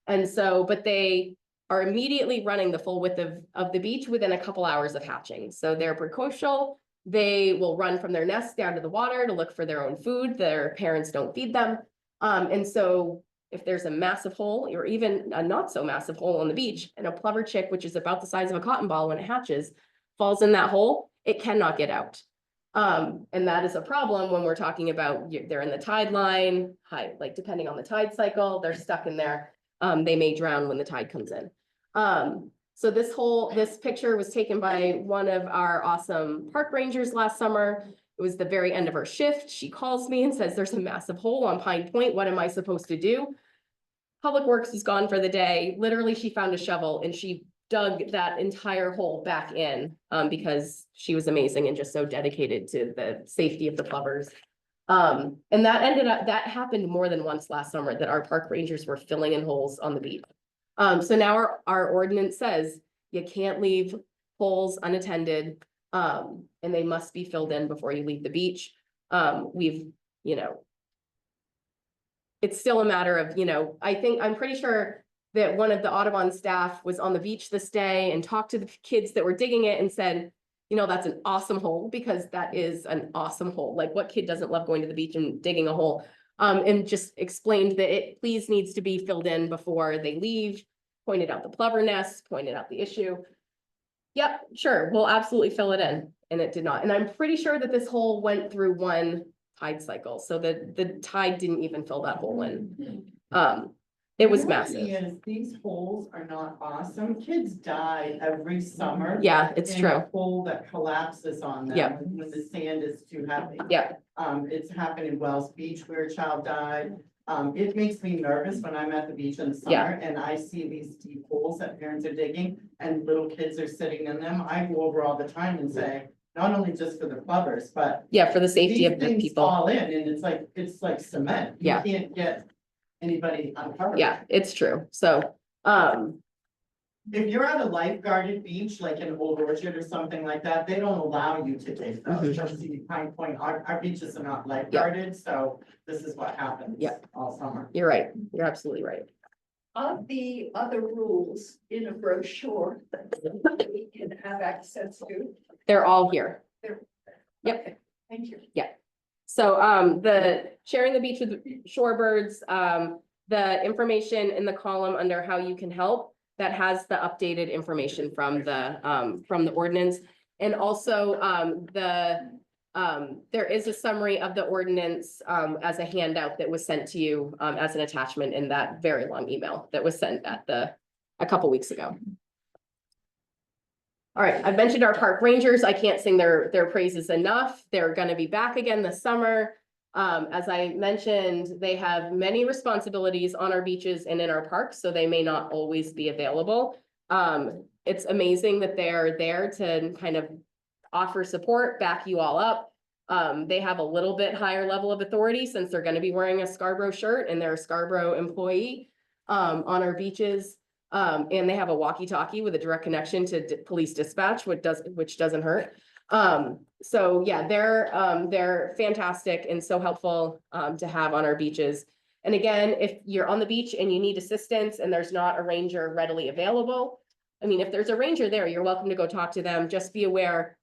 And so, but they are immediately running the full width of the beach within a couple hours of hatching. So they're precocial. They will run from their nest down to the water to look for their own food. Their parents don't feed them. And so if there's a massive hole or even a not so massive hole on the beach and a plover chick, which is about the size of a cotton ball when it hatches, falls in that hole, it cannot get out. And that is a problem when we're talking about they're in the tide line, like depending on the tide cycle, they're stuck in there. They may drown when the tide comes in. So this picture was taken by one of our awesome park rangers last summer. It was the very end of her shift. She calls me and says, there's a massive hole on Pine Point. What am I supposed to do? Public Works is gone for the day. Literally, she found a shovel and she dug that entire hole back in because she was amazing and just so dedicated to the safety of the plovers. And that happened more than once last summer that our park rangers were filling in holes on the beach. So now our ordinance says you can't leave holes unattended, and they must be filled in before you leave the beach. It's still a matter of, I'm pretty sure that one of the Audubon staff was on the beach this day and talked to the kids that were digging it and said, that's an awesome hole, because that is an awesome hole. Like, what kid doesn't love going to the beach and digging a hole? And just explained that it please needs to be filled in before they leave, pointed out the plover nest, pointed out the issue. Yep, sure, we'll absolutely fill it in. And it did not. And I'm pretty sure that this hole went through one tide cycle. So the tide didn't even fill that hole in. It was reality massive. is these holes are not awesome. Kids die every summer. Yeah, it's in true. a hole that collapses on them. Yep. When the sand is too heavy. Yeah, It's happened in Wells Beach where a child died. It makes me nervous when I'm at the beach in the Yeah. summer and I see these deep holes that parents are digging and little kids are sitting in them. I go over all the time and say, not only just for the clubbers, but yeah, for the safety these of the things people. fall in and it's like cement. You Yeah. can't get anybody uncovered. Yeah, it's true. So, If you're at a lifeguarded beach, like in Old Orchard or something like that, they don't allow you to take those. Just see Pine Point, our beaches are not lifeguarded, so this is what happens. Yeah. All summer. you're right. You're absolutely right. Of the other rules in a brochure that we can have access to. They're all here. Yep. Okay, thank you. So, the sharing the beach with shorebirds, the information in the column under how you can help, that has the updated information from the ordinance. And also, there is a summary of the ordinance, as a handout that was sent to you, as an attachment in that very long email that was sent a couple weeks ago. All right, I've mentioned our park rangers. I can't sing their praises enough. They're gonna be back again this summer. As I mentioned, they have many responsibilities on our beaches and in our parks, so they may not always be available. It's amazing that they're there to kind of offer support, back you all up. They have a little bit higher level of authority since they're gonna be wearing a Scarborough shirt and they're a Scarborough employee, on our beaches. And they have a walkie-talkie with a direct connection to police dispatch, which doesn't hurt. So yeah, they're fantastic and so helpful, to have on our beaches. And again, if you're on the beach and you need assistance and there's not a ranger readily available, I mean, if there's a ranger there, you're welcome to go talk to them. Just be aware,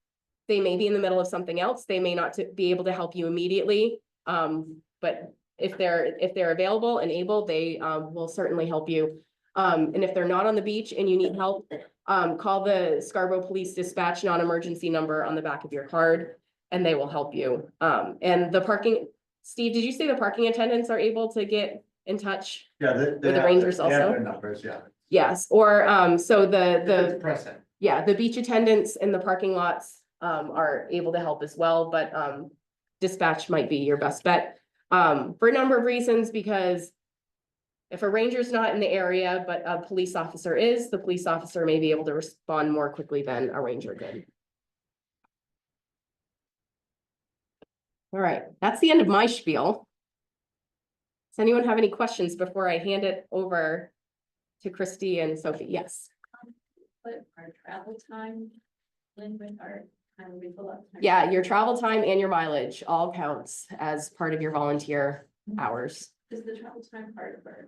they may be in the middle of something else. They may not be able to help you immediately. But if they're available and able, they, will certainly help you. And if they're not on the beach and you need help, call the Scarborough Police Dispatch non-emergency number on the back of your card and they will help you. And the parking, Steve, did you say the parking attendants are able to get in touch? Yeah, With the rangers they have also? their numbers, yeah. Yes, or, so If the it's pressing. yeah, the beach attendants in the parking lots, are able to help as well, but, dispatch might be your best bet. For a number of reasons, because if a ranger's not in the area, but a police officer is, the police officer may be able to respond more quickly than a ranger could. All right, that's the end of my spiel. Does anyone have any questions before I hand it over to Christy and Sophie? Yes. But our travel time, when our time we fill up. Yeah, your travel time and your mileage all counts as part of your volunteer hours. Is the travel time part of our?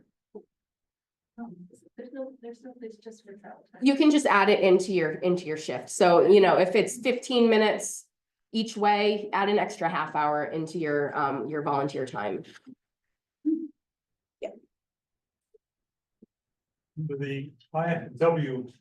There's no place just for travel time. You can just add it into your shift. So, you know, if it's 15 minutes each way, add an extra half hour into your volunteer time. With the IFW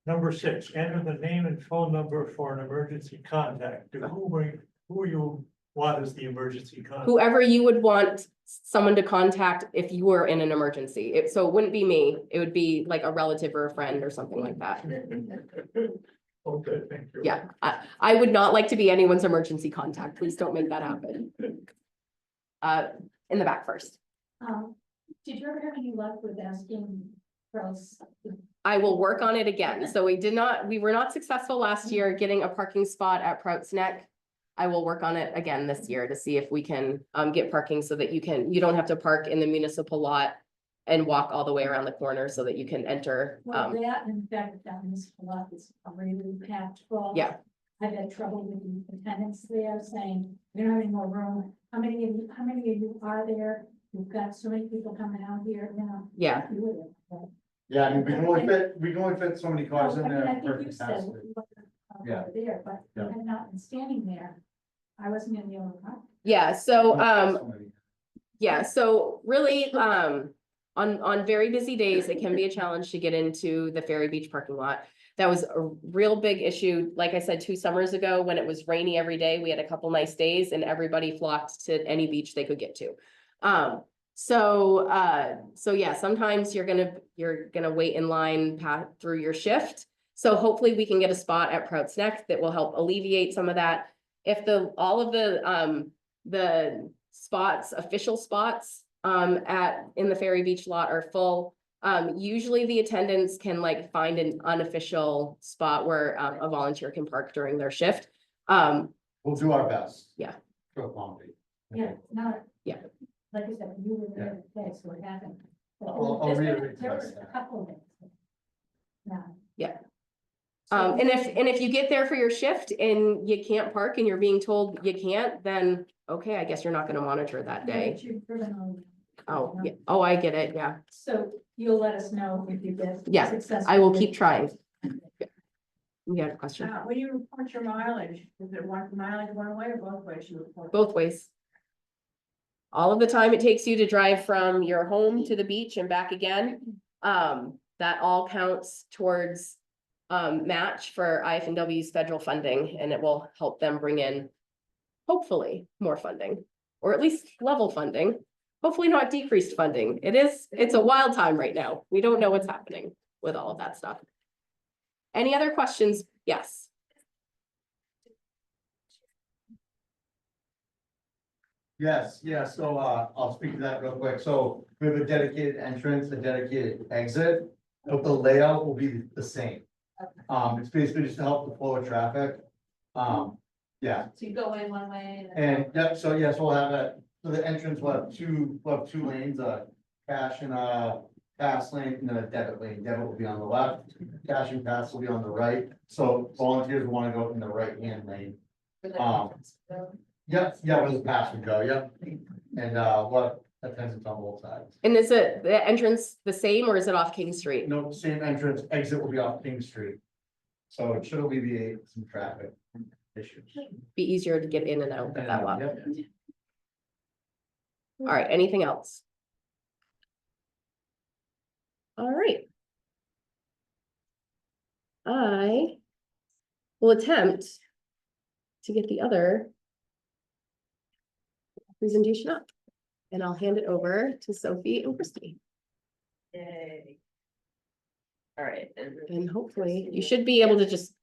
number 6, enter the name and phone number for an emergency contact. Who you want as the emergency contact? Whoever you would want someone to contact if you were in an emergency. So it wouldn't be me. It would be like a relative or a friend or something like that. Okay, thank you. Yeah, I would not like to be anyone's emergency contact. Please don't make that happen. In the back first. Did you ever have any luck with asking girls? I will work on it again. So we were not successful last year getting a parking spot at Prouts Neck. I will work on it again this year to see if we can get parking so that you don't have to park in the municipal lot and walk all the way around the corner so that you can enter. Well, that, in fact, down this lot is really packed full. Yeah. I've had trouble with the attendants there saying, we don't have any more room. How many of you are there? We've got so many people coming out here now. Yeah. Yeah, I mean, we can only fit so many cars in I there think per you said capacity. we were Yeah. over there, but Yeah. I had not been standing there. I wasn't in the only one. Yeah, so So many. yeah, so really, on very busy days, it can be a challenge to get into the Ferry Beach parking lot. That was a real big issue. Like I said, 2 summers ago, when it was rainy every day, we had a couple nice days and everybody flocked to any beach they could get to. So yeah, sometimes you're gonna wait in line through your shift. So hopefully we can get a spot at Prout's Neck that will help alleviate some of that. If all of the spots, official spots, in the Ferry Beach lot are full, usually the attendants can like find an unofficial spot where, a volunteer can park during their shift. We'll do our best. Yeah. To accommodate. Yeah, not. Yeah. Like I said, you were there today, so it happened. But I'll there reiterate there was that. a couple of things. Now. And if you get there for your shift and you can't park and you're being told you can't, then okay, I guess you're not gonna monitor that day. Oh, yeah. Oh, I get it. Yeah, So you'll let us know if you get. Yeah, successful. I will keep trying. You got a question? When you report your mileage, is it one mileage one way or both ways you report? Both ways. All of the time it takes you to drive from your home to the beach and back again, that all counts towards match for IF&W's federal funding, and it will help them bring in hopefully more funding, or at least level funding, hopefully not decreased funding. It's a wild time right now. We don't know what's happening with all of that stuff. Any other questions? Yes. Yes, yeah, so I'll speak to that real quick. So we have a dedicated entrance, a dedicated exit, but the layout will be the same. It's basically just to help the flow of traffic. Yeah, So you go in one way and yeah, so yes, we'll have that. So the entrance will have two lanes, a cash and a pass lane and a debit lane. Debit will be on the left, cash and pass will be on the right. So volunteers will want to go in the right-hand lane. Yeah, where the pass would go, yeah. And what attendance on both sides. And is it the entrance the same or is it off King Street? No, same entrance, exit will be off King Street. So it should alleviate some traffic issues. Be easier to get in and out of that lot. Yep. All right, anything else? All right. I will attempt to get the other presentation up, and I'll hand it over to Sophie and Christy. Yay. All right. And hopefully you should be able to just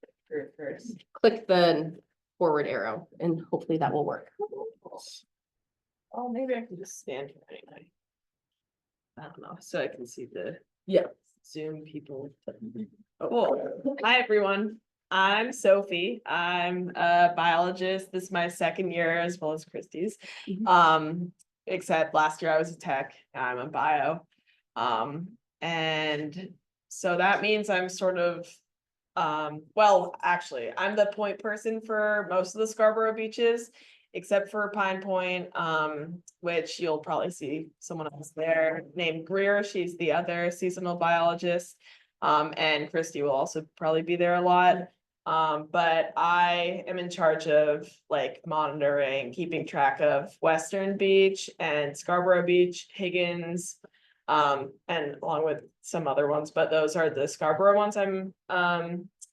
First. click the forward arrow and hopefully that will work. Oh, maybe I can just stand here anyway. I don't know, so I can see the Yeah. Zoom people. Cool. Hi, everyone. I'm Sophie. I'm a biologist. This is my second year as well as Christie's. Except last year I was a tech. I'm a bio. And so that means I'm sort of, well, actually, I'm the point person for most of the Scarborough beaches, except for Pine Point, which you'll probably see someone else there named Greer. She's the other seasonal biologist. And Christy will also probably be there a lot. But I am in charge of like monitoring, keeping track of Western Beach and Scarborough Beach, Higgins, and along with some other ones, but those are the Scarborough ones I'm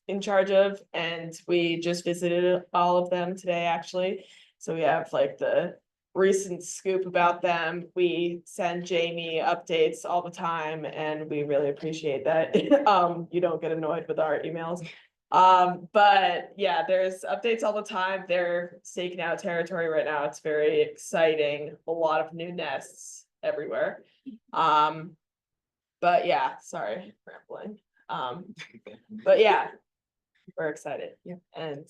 in charge of, and we just visited all of them today, actually. So we have like the recent scoop about them. We send Jamie updates all the time, and we really appreciate that. You don't get annoyed with our emails. But yeah, there's updates all the time. They're staking out territory right now. It's very exciting. A lot of new nests everywhere. But yeah, sorry, rambling. But yeah, we're excited. Yeah. And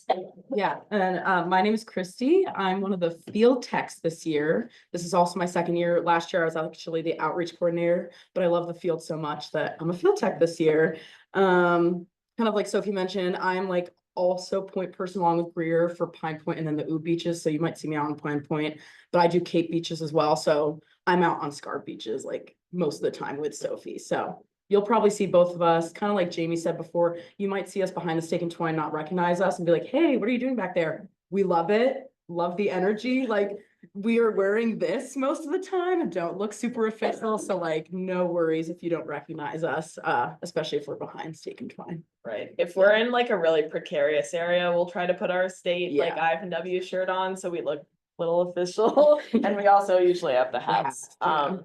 Yeah, and my name is Christy. I'm one of the field techs this year. This is also my second year. Last year I was actually the outreach coordinator, but I love the field so much that I'm a field tech this year. Kind of like Sophie mentioned, I'm like also point person along with Greer for Pine Point and then the Oob beaches. So you might see me out on Pine Point, but I do Cape beaches as well. So I'm out on Scar beaches like most of the time with Sophie. So you'll probably see both of us, kind of like Jamie said before, you might see us behind the stake and twine, not recognize us and be like, hey, what are you doing back there? We love it. Love the energy. Like we are wearing this most of the time and don't look super official. So like no worries if you don't recognize us, especially if we're behind stake and twine. right, if we're in like a really precarious area, we'll try to put our state like Yeah. IF&W shirt on, so we look a little official. And we also usually have the hats. Yeah.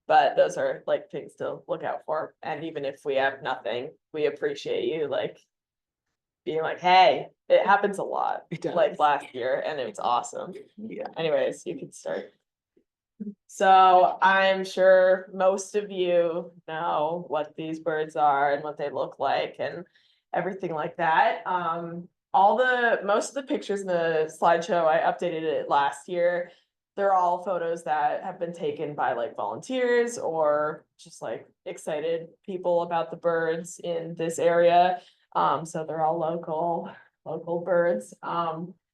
But those are like things to look out for. And even if we have nothing, we appreciate you like being like, hey, it happens a lot, It does. like last year, and it was awesome. Yeah. Anyways, you can start. So I'm sure most of you know what these birds are and what they look like and everything like that. Most of the pictures in the slideshow, I updated it last year. They're all photos that have been taken by like volunteers or just like excited people about the birds in this area. So they're all local birds.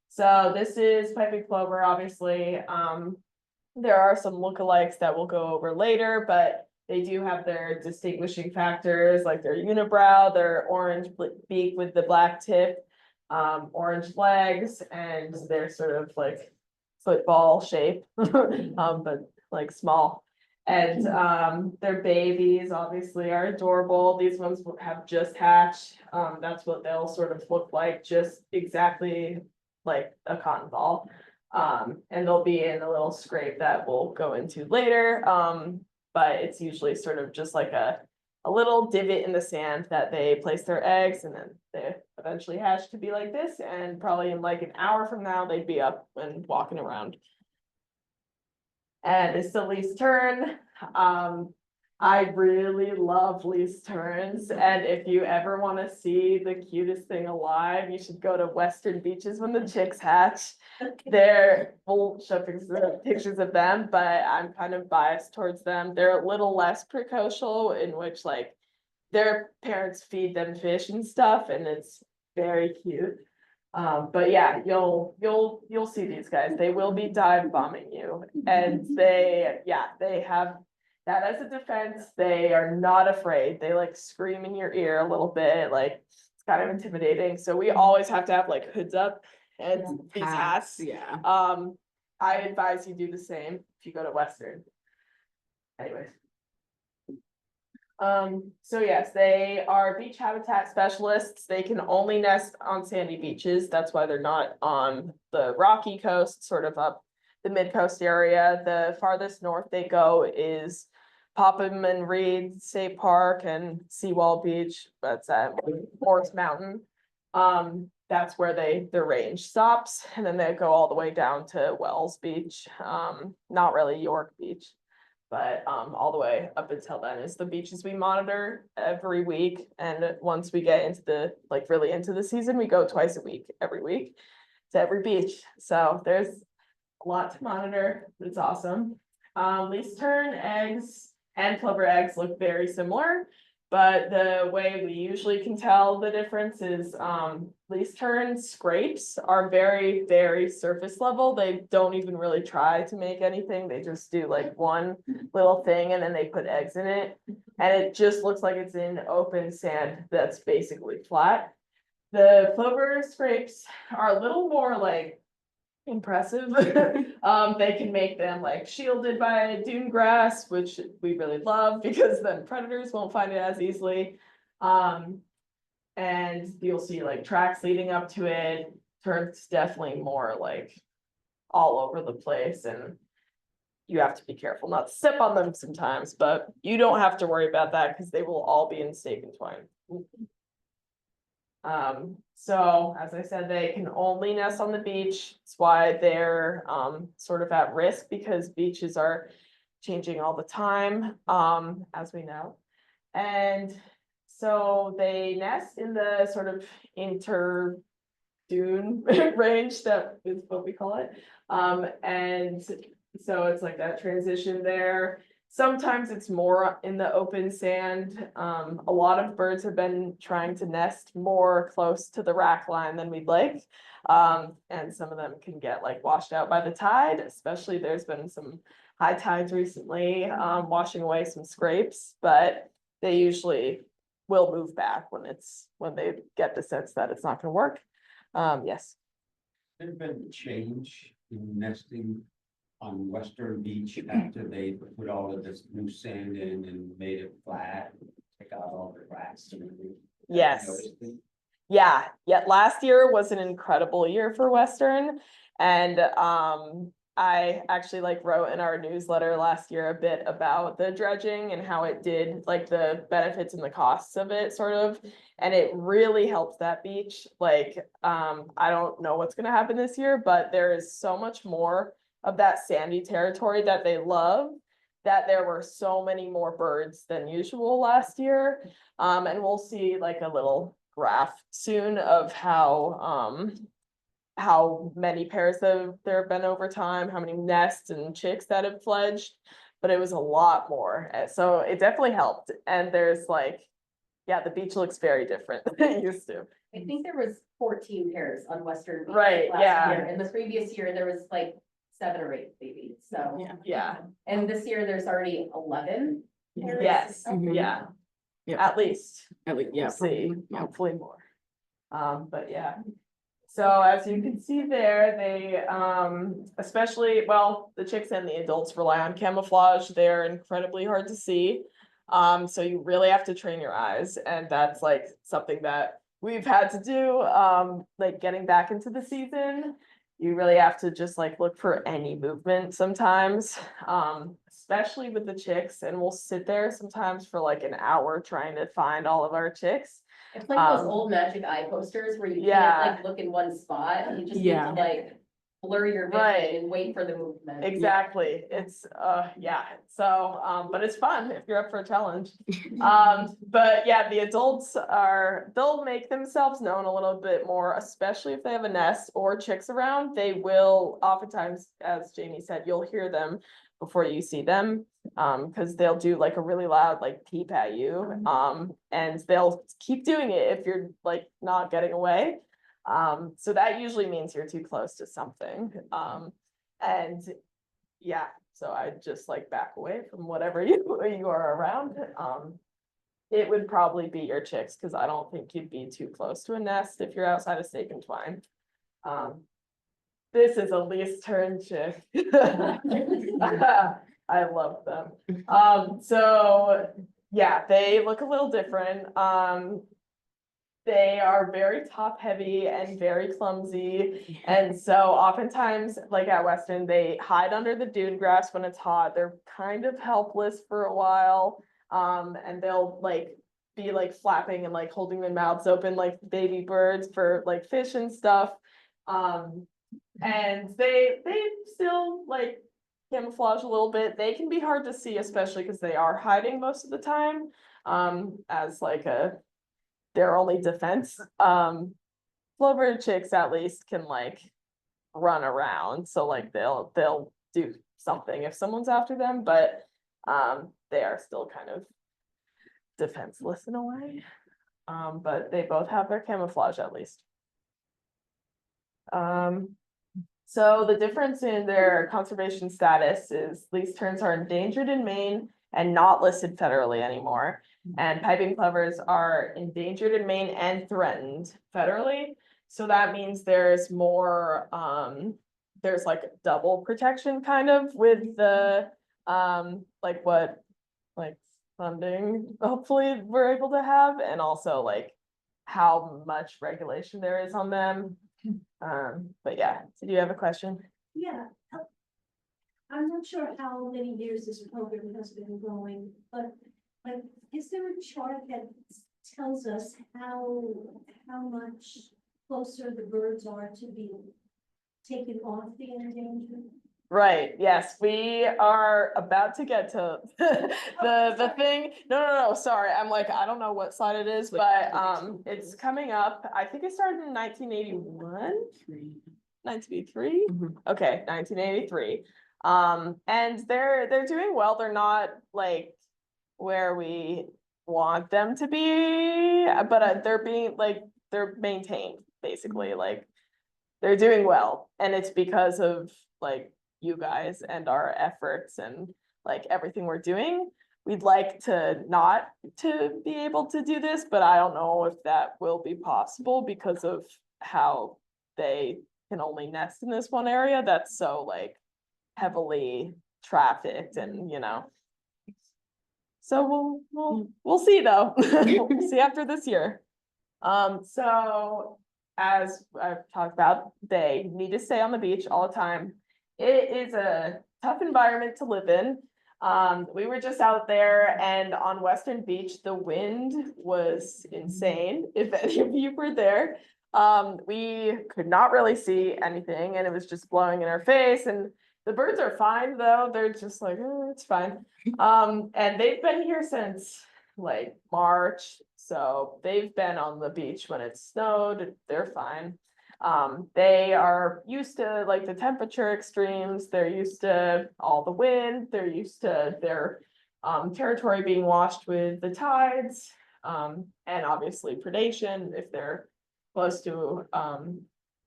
So this is piping plover, obviously. There are some lookalikes that we'll go over later, but they do have their distinguishing factors, like their unibrow, their orange beak with the black tip, orange legs, and their sort of like football shape, but like small. And their babies obviously are adorable. These ones have just hatched. That's what they'll sort of look like, just exactly like a cotton ball. And they'll be in a little scrape that we'll go into later. But it's usually sort of just like a little divot in the sand that they place their eggs, and then they eventually hatch to be like this. And probably in like an hour from now, they'd be up and walking around. And it's the least tern. I really love least terns, and if you ever want to see the cutest thing alive, you should go to Western Beaches when the chicks hatch. We'll show pictures of them, but I'm kind of biased towards them. They're a little less precocial, in which like their parents feed them fish and stuff, and it's very cute. But yeah, you'll see these guys. They will be dive bombing you, and they have that as a defense. They are not afraid. They like scream in your ear a little bit, like it's kind of intimidating. So we always have to have like hoods up and these hats. Yeah. I advise you do the same if you go to Western. Anyways. So yes, they are beach habitat specialists. They can only nest on sandy beaches. That's why they're not on the rocky coast, sort of up the mid-coast area. The farthest north they go is Popham and Reed State Park and Seawall Beach. That's at Forest Mountain. That's where their range stops, and then they go all the way down to Wells Beach. Not really York Beach, but all the way up until then is the beaches we monitor every week. And once we get into the really into the season, we go twice a week, every week to every beach. So there's a lot to monitor, but it's awesome. Least tern eggs and plover eggs look very similar, but the way we usually can tell the difference is least tern scrapes are very, very surface level. They don't even really try to make anything. They just do like one little thing and then they put eggs in it. And it just looks like it's in open sand that's basically flat. The plover scrapes are a little more like impressive. They can make them like shielded by dune grass, which we really love because then predators won't find it as easily. And you'll see like tracks leading up to it. Terns definitely more like all over the place, and you have to be careful not to step on them sometimes, but you don't have to worry about that because they will all be in stake and twine. So as I said, they can only nest on the beach. That's why they're sort of at risk, because beaches are changing all the time, as we know. And so they nest in the sort of inter dune range, that is what we call it. And so it's like that transition there. Sometimes it's more in the open sand. A lot of birds have been trying to nest more close to the rack line than we'd like. And some of them can get like washed out by the tide, especially there's been some high tides recently, washing away some scrapes, but they usually will move back when they get the sense that it's not gonna work. Yes. There's been a change in nesting on Western Beach after they put all of this new sand in and made it flat, take out all the cracks and everything. Yes. Yeah, last year was an incredible year for Western, and I actually like wrote in our newsletter last year a bit about the dredging and how it did, like the benefits and the costs of it sort of. And it really helped that beach. Like, I don't know what's gonna happen this year, but there is so much more of that sandy territory that they love, that there were so many more birds than usual last year. And we'll see like a little graph soon of how many pairs there have been over time, how many nests and chicks that have fledged, but it was a lot more. So it definitely helped. And there's like, yeah, the beach looks very different than it used to. I think there was 14 pairs on Western Beach Right, last yeah. year. And the previous year, there was like 7 or 8 babies, so. Yeah. Yeah, And this year, there's already 11 pairs. yes, Mhm. yeah. Yep. At least, At least, yeah. we'll see, Yeah. hopefully more. But yeah. So as you can see there, they, especially, well, the chicks and the adults rely on camouflage. They're incredibly hard to see. So you really have to train your eyes, and that's like something that we've had to do, like getting back into the season. You really have to just like look for any movement sometimes, especially with the chicks, and we'll sit there sometimes for like an hour trying to find all of our chicks. It's like those old magic eye posters where you Yeah. can't like look in one spot, you just need Yeah. to like blur your Right. vision and wait for the movement. Exactly, it's, yeah, so, but it's fun if you're up for a challenge. But yeah, the adults they'll make themselves known a little bit more, especially if they have a nest or chicks around. They will oftentimes, as Jamie said, you'll hear them before you see them. Cause they'll do like a really loud like peep at you, and they'll keep doing it if you're like not getting away. So that usually means you're too close to something. And yeah, so I just like back away from whatever you are around. It would probably be your chicks, because I don't think you'd be too close to a nest if you're outside of Stake and Twine. This is a least turn chick. I love them. So yeah, they look a little different. They are very top heavy and very clumsy. And so oftentimes, like at Weston, they hide under the dune grass when it's hot. They're kind of helpless for a while. And they'll like be like flapping and like holding their mouths open like baby birds for like fish and stuff. And they still like camouflage a little bit. They can be hard to see, especially because they are hiding most of the time, as like their only defense. Plover chicks at least can like run around, so like they'll do something if someone's after them, but they are still kind of defenseless in a way. But they both have their camouflage at least. So the difference in their conservation status is least terns are endangered in Maine and not listed federally anymore. And piping plovers are endangered in Maine and threatened federally. So that means there's more, there's like double protection kind of with the, like what, like funding hopefully we're able to have, and also like how much regulation there is on them. But yeah, did you have a question? Yeah. I'm not sure how many years this program has been going, but like, is there a chart that tells us how much closer the birds are to be taken off the endangered? Right, yes, we are about to get to the thing. No, sorry, I'm like, I don't know what slide it is, but it's coming up. I think it started in 1981, 1983. Okay, 1983. And they're doing well. They're not like where we want them to be, but they're being like, they're maintained basically. Like they're doing well, and it's because of like you guys and our efforts and like everything we're doing. We'd like to not to be able to do this, but I don't know if that will be possible because of how they can only nest in this one area that's so like heavily trafficked, and you know. So we'll see though. We'll see after this year. So as I've talked about, they need to stay on the beach all the time. it is a tough environment to live in. We were just out there and on Western Beach, the wind was insane. If any of you were there, we could not really see anything and it was just blowing in our face. And the birds are fine though. They're just like, oh, it's fine. And they've been here since like March. So they've been on the beach when it snowed. They're fine. They are used to like the temperature extremes, they're used to all the wind, they're used to their territory being washed with the tides. And obviously predation if they're close to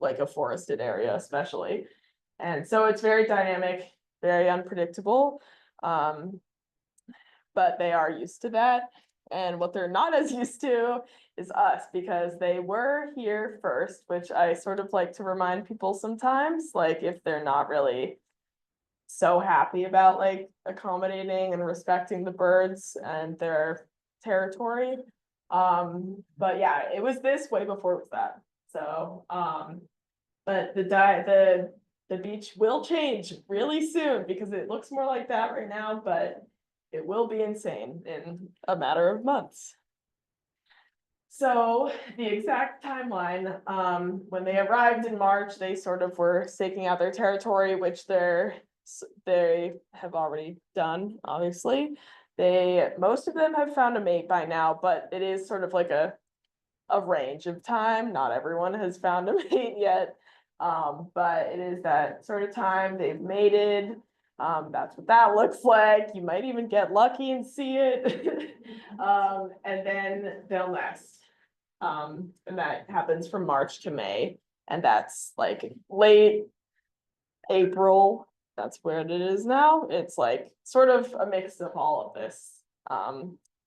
like a forested area especially. And so it's very dynamic, very unpredictable. But they are used to that. And what they're not as used to is us, because they were here first, which I sort of like to remind people sometimes, like if they're not really so happy about like accommodating and respecting the birds and their territory. But yeah, it was this way before it was that. So, but the beach will change really soon because it looks more like that right now, but it will be insane in a matter of months. So the exact timeline, when they arrived in March, they sort of were staking out their territory, which they have already done, obviously. Most of them have found a mate by now, but it is sort of like a range of time. Not everyone has found a mate yet. But it is that sort of time they've mated. That's what that looks like. You might even get lucky and see it. And then they'll nest. And that happens from March to May. And that's like late April. That's where it is now. It's like sort of a mix of all of this.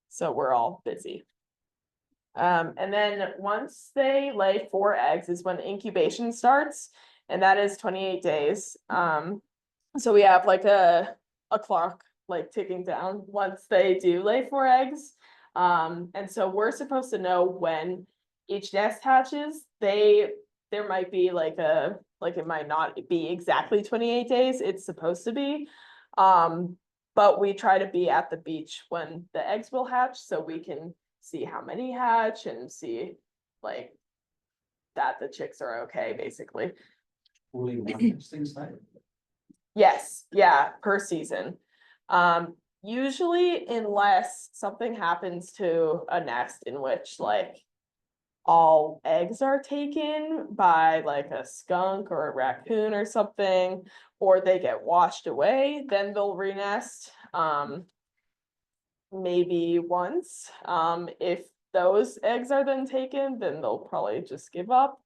So we're all busy. And then once they lay 4 eggs is when incubation starts, and that is 28 days. So we have like a clock like ticking down once they do lay 4 eggs. And so we're supposed to know when each nest hatches. There might be like it might not be exactly 28 days. It's supposed to be. But we try to be at the beach when the eggs will hatch so we can see how many hatch and see like that the chicks are okay, basically. Only one nesting site? Yes, yeah, per season. Usually unless something happens to a nest in which like all eggs are taken by like a skunk or a raccoon or something, or they get washed away, then they'll renest. Maybe once. If those eggs are then taken, then they'll probably just give up.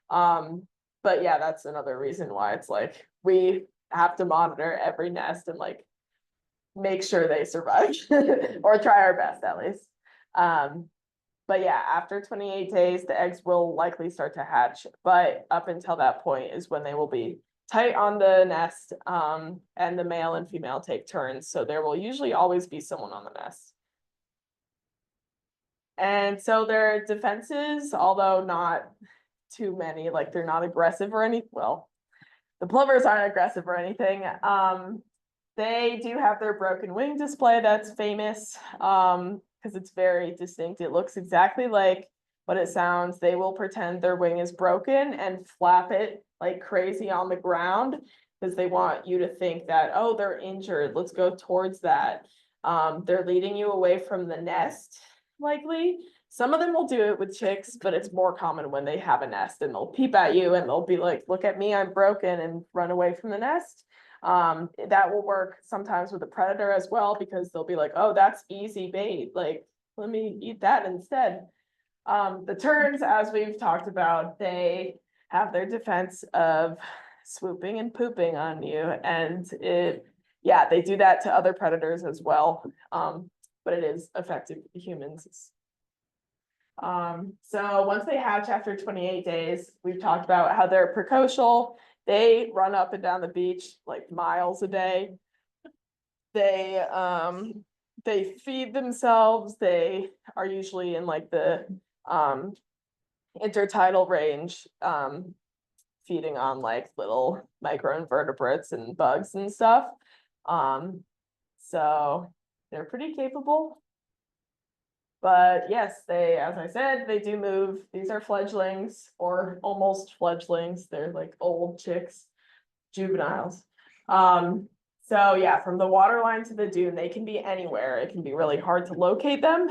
But yeah, that's another reason why it's like we have to monitor every nest and like make sure they survive or try our best at least. But yeah, after 28 days, the eggs will likely start to hatch, but up until that point is when they will be tight on the nest, and the male and female take turns, so there will usually always be someone on the nest. And so their defenses, although not too many, like they're not aggressive or anything, well, the plovers aren't aggressive or anything. They do have their broken wing display that's famous, because it's very distinct. It looks exactly like what it sounds. They will pretend their wing is broken and flap it like crazy on the ground because they want you to think that, oh, they're injured. Let's go towards that. They're leading you away from the nest, likely. Some of them will do it with chicks, but it's more common when they have a nest and they'll peep at you and they'll be like, look at me, I'm broken, and run away from the nest. That will work sometimes with a predator as well, because they'll be like, oh, that's easy bait. Like, let me eat that instead. The terns, as we've talked about, they have their defense of swooping and pooping on you. And yeah, they do that to other predators as well. But it is effective to humans. So once they hatch after 28 days, we've talked about how they're precocial. They run up and down the beach like miles a day. They feed themselves. They are usually in like the intertidal range. feeding on like little microinvertebrates and bugs and stuff. So they're pretty capable. But yes, they, as I said, they do move. These are fledglings or almost fledglings. They're like old chicks, juveniles. So yeah, from the water line to the dune, they can be anywhere. It can be really hard to locate them.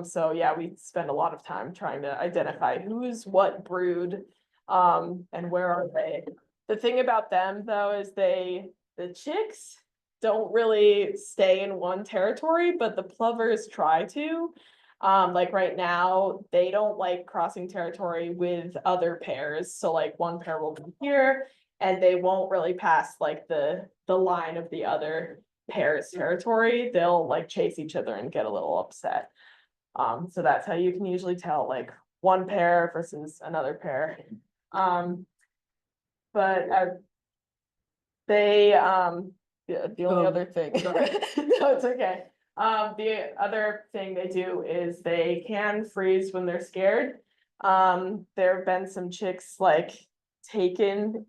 So yeah, we spend a lot of time trying to identify who's what brood, and where are they. The thing about them though is the chicks don't really stay in one territory, but the plovers try to. Like right now, they don't like crossing territory with other pairs. So like one pair will be here and they won't really pass like the line of the other pair's territory. They'll like chase each other and get a little upset. So that's how you can usually tell like one pair versus another pair. But they, yeah, the only other thing, no, it's okay. The other thing they do is they can freeze when they're scared. There have been some chicks like taken,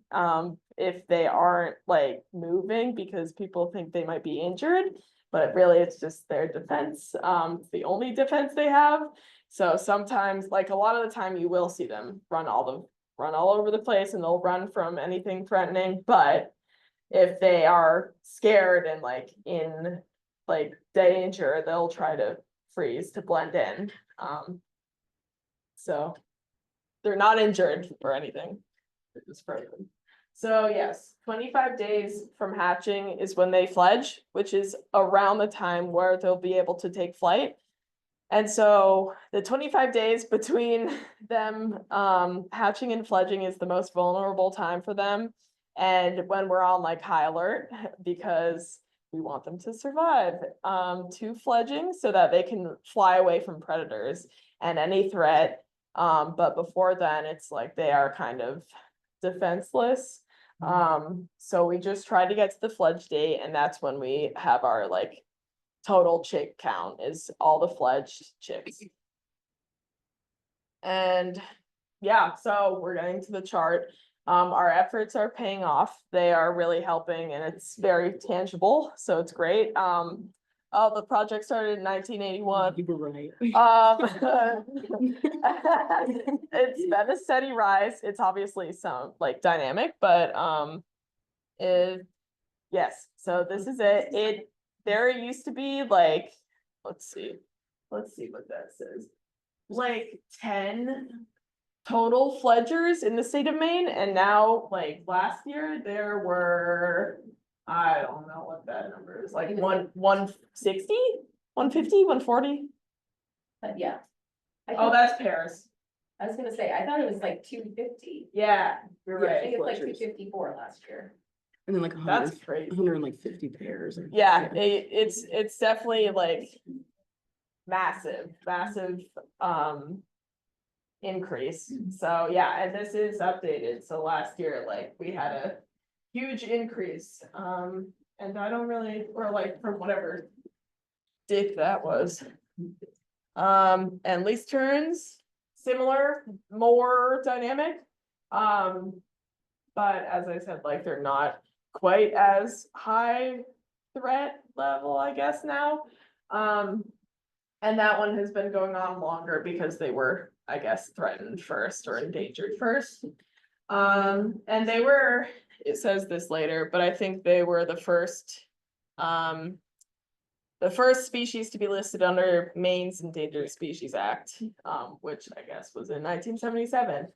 if they aren't like moving because people think they might be injured, but really it's just their defense. It's the only defense they have. So sometimes, like a lot of the time you will see them run all over the place and they'll run from anything threatening, but if they are scared and like in like danger, they'll try to freeze to blend in. So they're not injured or anything. They're just frozen. So yes, 25 days from hatching is when they fledge, which is around the time where they'll be able to take flight. And so the 25 days between them hatching and fledging is the most vulnerable time for them. And when we're on like high alert, because we want them to survive to fledging so that they can fly away from predators and any threat. But before then, it's like they are kind of defenseless. So we just try to get to the fledge date, and that's when we have our like total chick count is all the fledged chicks. And yeah, so we're getting to the chart. Our efforts are paying off. They are really helping and it's very tangible. So it's great. Oh, the project started in 1981. You were right. It's been a steady rise. It's obviously some like dynamic, but yes, so this is it. There used to be like, let's see what that says. Like 10 total fledgers in the state of Maine, and now like last year there were, I don't know what that number is, like 160, 150, 140. But yeah. Oh, that's pairs. I was gonna say, I thought it was like 250. Yeah, you're I right. think it's like 254 last year. And then like That's crazy. 150 pairs. Yeah, it's definitely like massive increase. So yeah, and this is updated. So last year, like we had a huge increase. And I don't really, or like from whatever date that was. And lease turns, similar, more dynamic. But as I said, like they're not quite as high threat level, I guess now. And that one has been going on longer because they were, I guess, threatened first or endangered first. And they were, it says this later, but I think they were the first species to be listed under Maine's Endangered Species Act, which I guess was in 1977.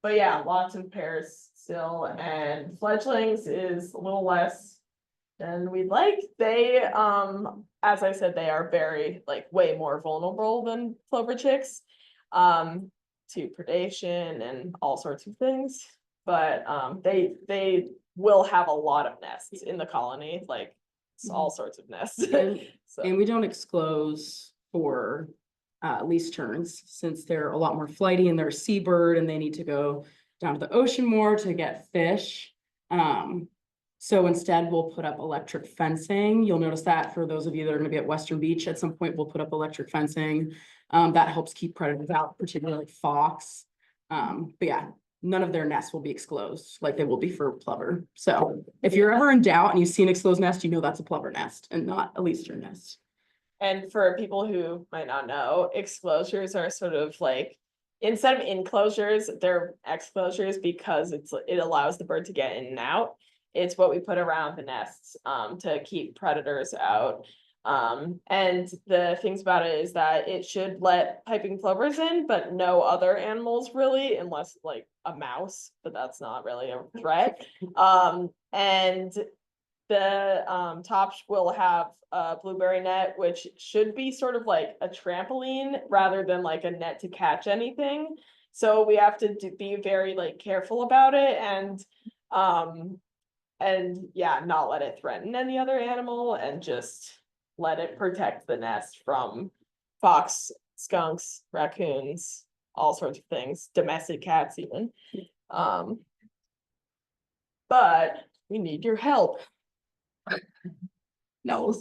But yeah, lots of pairs still, and fledglings is a little less than we'd like. They, as I said, they are very, like, way more vulnerable than plover chicks, to predation and all sorts of things. But they will have a lot of nests in the colony, like all sorts of nests. So. And we don't exclose for lease turns, since they're a lot more flighty and they're a seabird and they need to go down to the ocean more to get fish. So instead we'll put up electric fencing. You'll notice that for those of you that are gonna be at Western Beach, at some point we'll put up electric fencing. That helps keep predators out, particularly like fox. But yeah, none of their nests will be exposed like they will be for plover. So if you're ever in doubt and you see an exposed nest, you know that's a plover nest and not a least term nest. And for people who might not know, exclosures are sort of like, instead of enclosures, they're exclosures because it allows the bird to get in and out. It's what we put around the nests to keep predators out. And the things about it is that it should let piping plovers in, but no other animals really, unless like a mouse, but that's not really a threat. And the tops will have a blueberry net, which should be sort of like a trampoline rather than like a net to catch anything. So we have to be very like careful about it and yeah, not let it threaten any other animal and just let it protect the nest from fox, skunks, raccoons, all sorts of things, domestic cats even. But we need your help. No.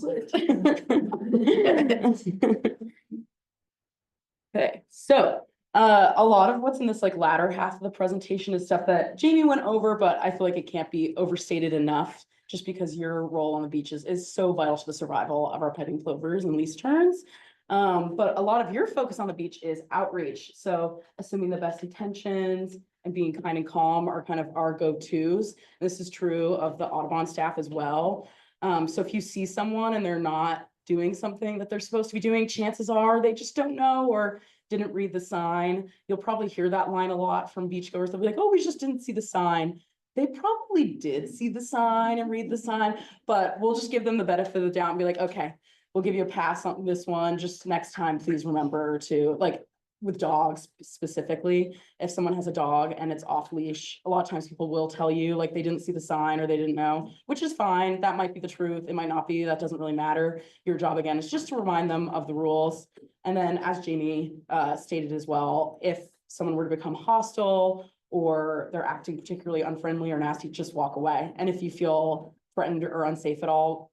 Okay, so a lot of what's in this like latter half of the presentation is stuff that Jamie went over, but I feel like it can't be overstated enough just because your role on the beaches is so vital to the survival of our piping plovers and least terns. But a lot of your focus on the beach is outreach. So assuming the best intentions and being kind and calm are kind of our go-tos. This is true of the Audubon staff as well. So if you see someone and they're not doing something that they're supposed to be doing, chances are they just don't know or didn't read the sign. You'll probably hear that line a lot from beachgoers. They'll be like, oh, we just didn't see the sign. They probably did see the sign and read the sign, but we'll just give them the benefit of the doubt and be like, okay, we'll give you a pass on this one. Just next time, please remember to, like, with dogs specifically, if someone has a dog and it's off leash, a lot of times people will tell you like they didn't see the sign or they didn't know, which is fine. That might be the truth. It might not be. That doesn't really matter. Your job again is just to remind them of the rules. And then as Jamie stated as well, if someone were to become hostile or they're acting particularly unfriendly or nasty, just walk away. And if you feel threatened or unsafe at all,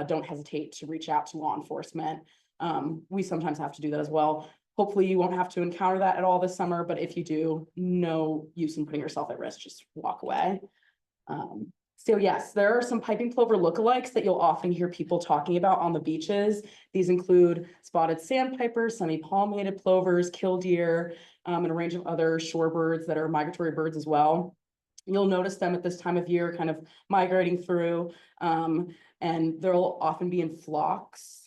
don't hesitate to reach out to law enforcement. We sometimes have to do that as well. Hopefully you won't have to encounter that at all this summer, but if you do, no use in putting yourself at risk, just walk away. So yes, there are some piping plover lookalikes that you'll often hear people talking about on the beaches. These include spotted sandpipers, semi-palmated plovers, killdeer, and a range of other shorebirds that are migratory birds as well. You'll notice them at this time of year kind of migrating through, and they'll often be in flocks.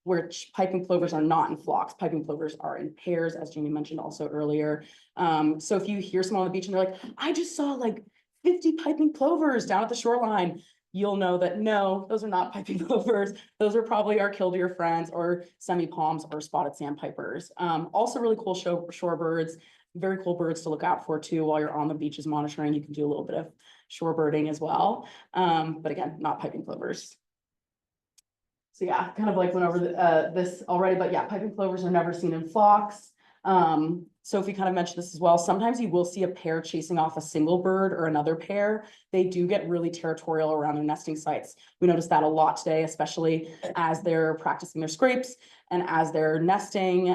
Which piping plovers are not in flocks. Piping plovers are in pairs, as Jamie mentioned also earlier. So if you hear someone on the beach and they're like, I just saw like 50 piping plovers down at the shoreline, you'll know that no, those are not piping plovers. Those are probably our killdeer friends or semi-palms or spotted sandpipers. Also really cool shorebirds, very cool birds to look out for too while you're on the beaches monitoring. You can do a little bit of shorebirding as well. But again, not piping plovers. So yeah, kind of like went over this already, but yeah, piping plovers are never seen in flocks. Sophie kind of mentioned this as well. Sometimes you will see a pair chasing off a single bird or another pair. They do get really territorial around their nesting sites. We noticed that a lot today, especially as they're practicing their scrapes and as they're nesting.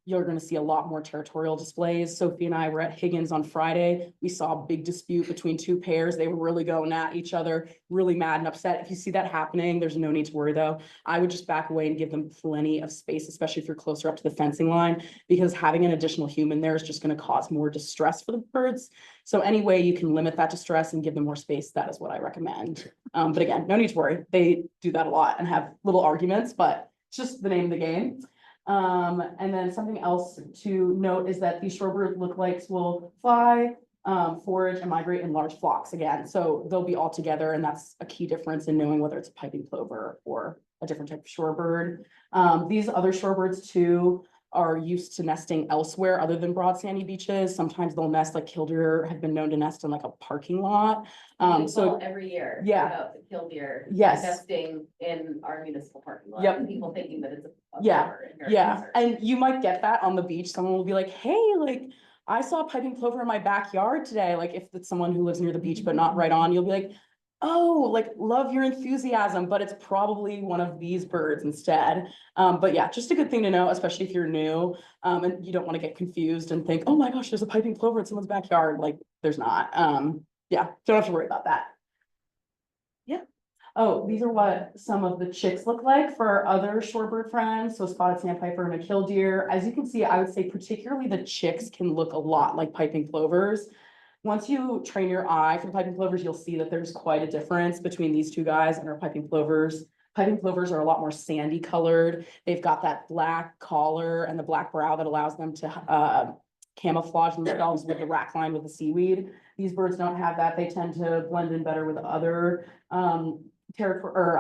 You're going to see a lot more territorial displays. Sophie and I were at Higgins on Friday. We saw a big dispute between two pairs. They were really going at each other, really mad and upset. If you see that happening, there's no need to worry though. I would just back away and give them plenty of space, especially if you're closer up to the fencing line, because having an additional human there is just going to cause more distress for the birds. So any way you can limit that distress and give them more space, that is what I recommend. But again, no need to worry. They do that a lot and have little arguments, but it's just the name of the game. And then something else to note is that these shorebird lookalikes will fly, forage and migrate in large flocks again. So they'll be all together, and that's a key difference in knowing whether it's a piping plover or a different type of shorebird. These other shorebirds too are used to nesting elsewhere other than broad sandy beaches. Sometimes they'll nest, like killdeer have been known to nest in like a parking lot. So every year. Yeah. About the killdeer. Yes. Nesting in our municipal parking lot. Yep. People thinking that it's a. Yeah, plover and very yeah, concerned. and you might get that on the beach. Someone will be like, hey, like, I saw a piping plover in my backyard today. Like if it's someone who lives near the beach, but not right on, you'll be like, oh, like love your enthusiasm, but it's probably one of these birds instead. But yeah, just a good thing to know, especially if you're new, and you don't want to get confused and think, oh my gosh, there's a piping plover in someone's backyard. Like, there's not. Yeah, don't have to worry about that. Yeah. Oh, these are what some of the chicks look like for our other shorebird friends. So spotted sandpiper and a killdeer. As you can see, I would say particularly the chicks can look a lot like piping plovers. Once you train your eye for the piping plovers, you'll see that there's quite a difference between these two guys and our piping plovers. Piping plovers are a lot more sandy colored. They've got that black collar and the black brow that allows them to camouflage themselves with the rack line with the seaweed. These birds don't have that. They tend to blend in better with other territory or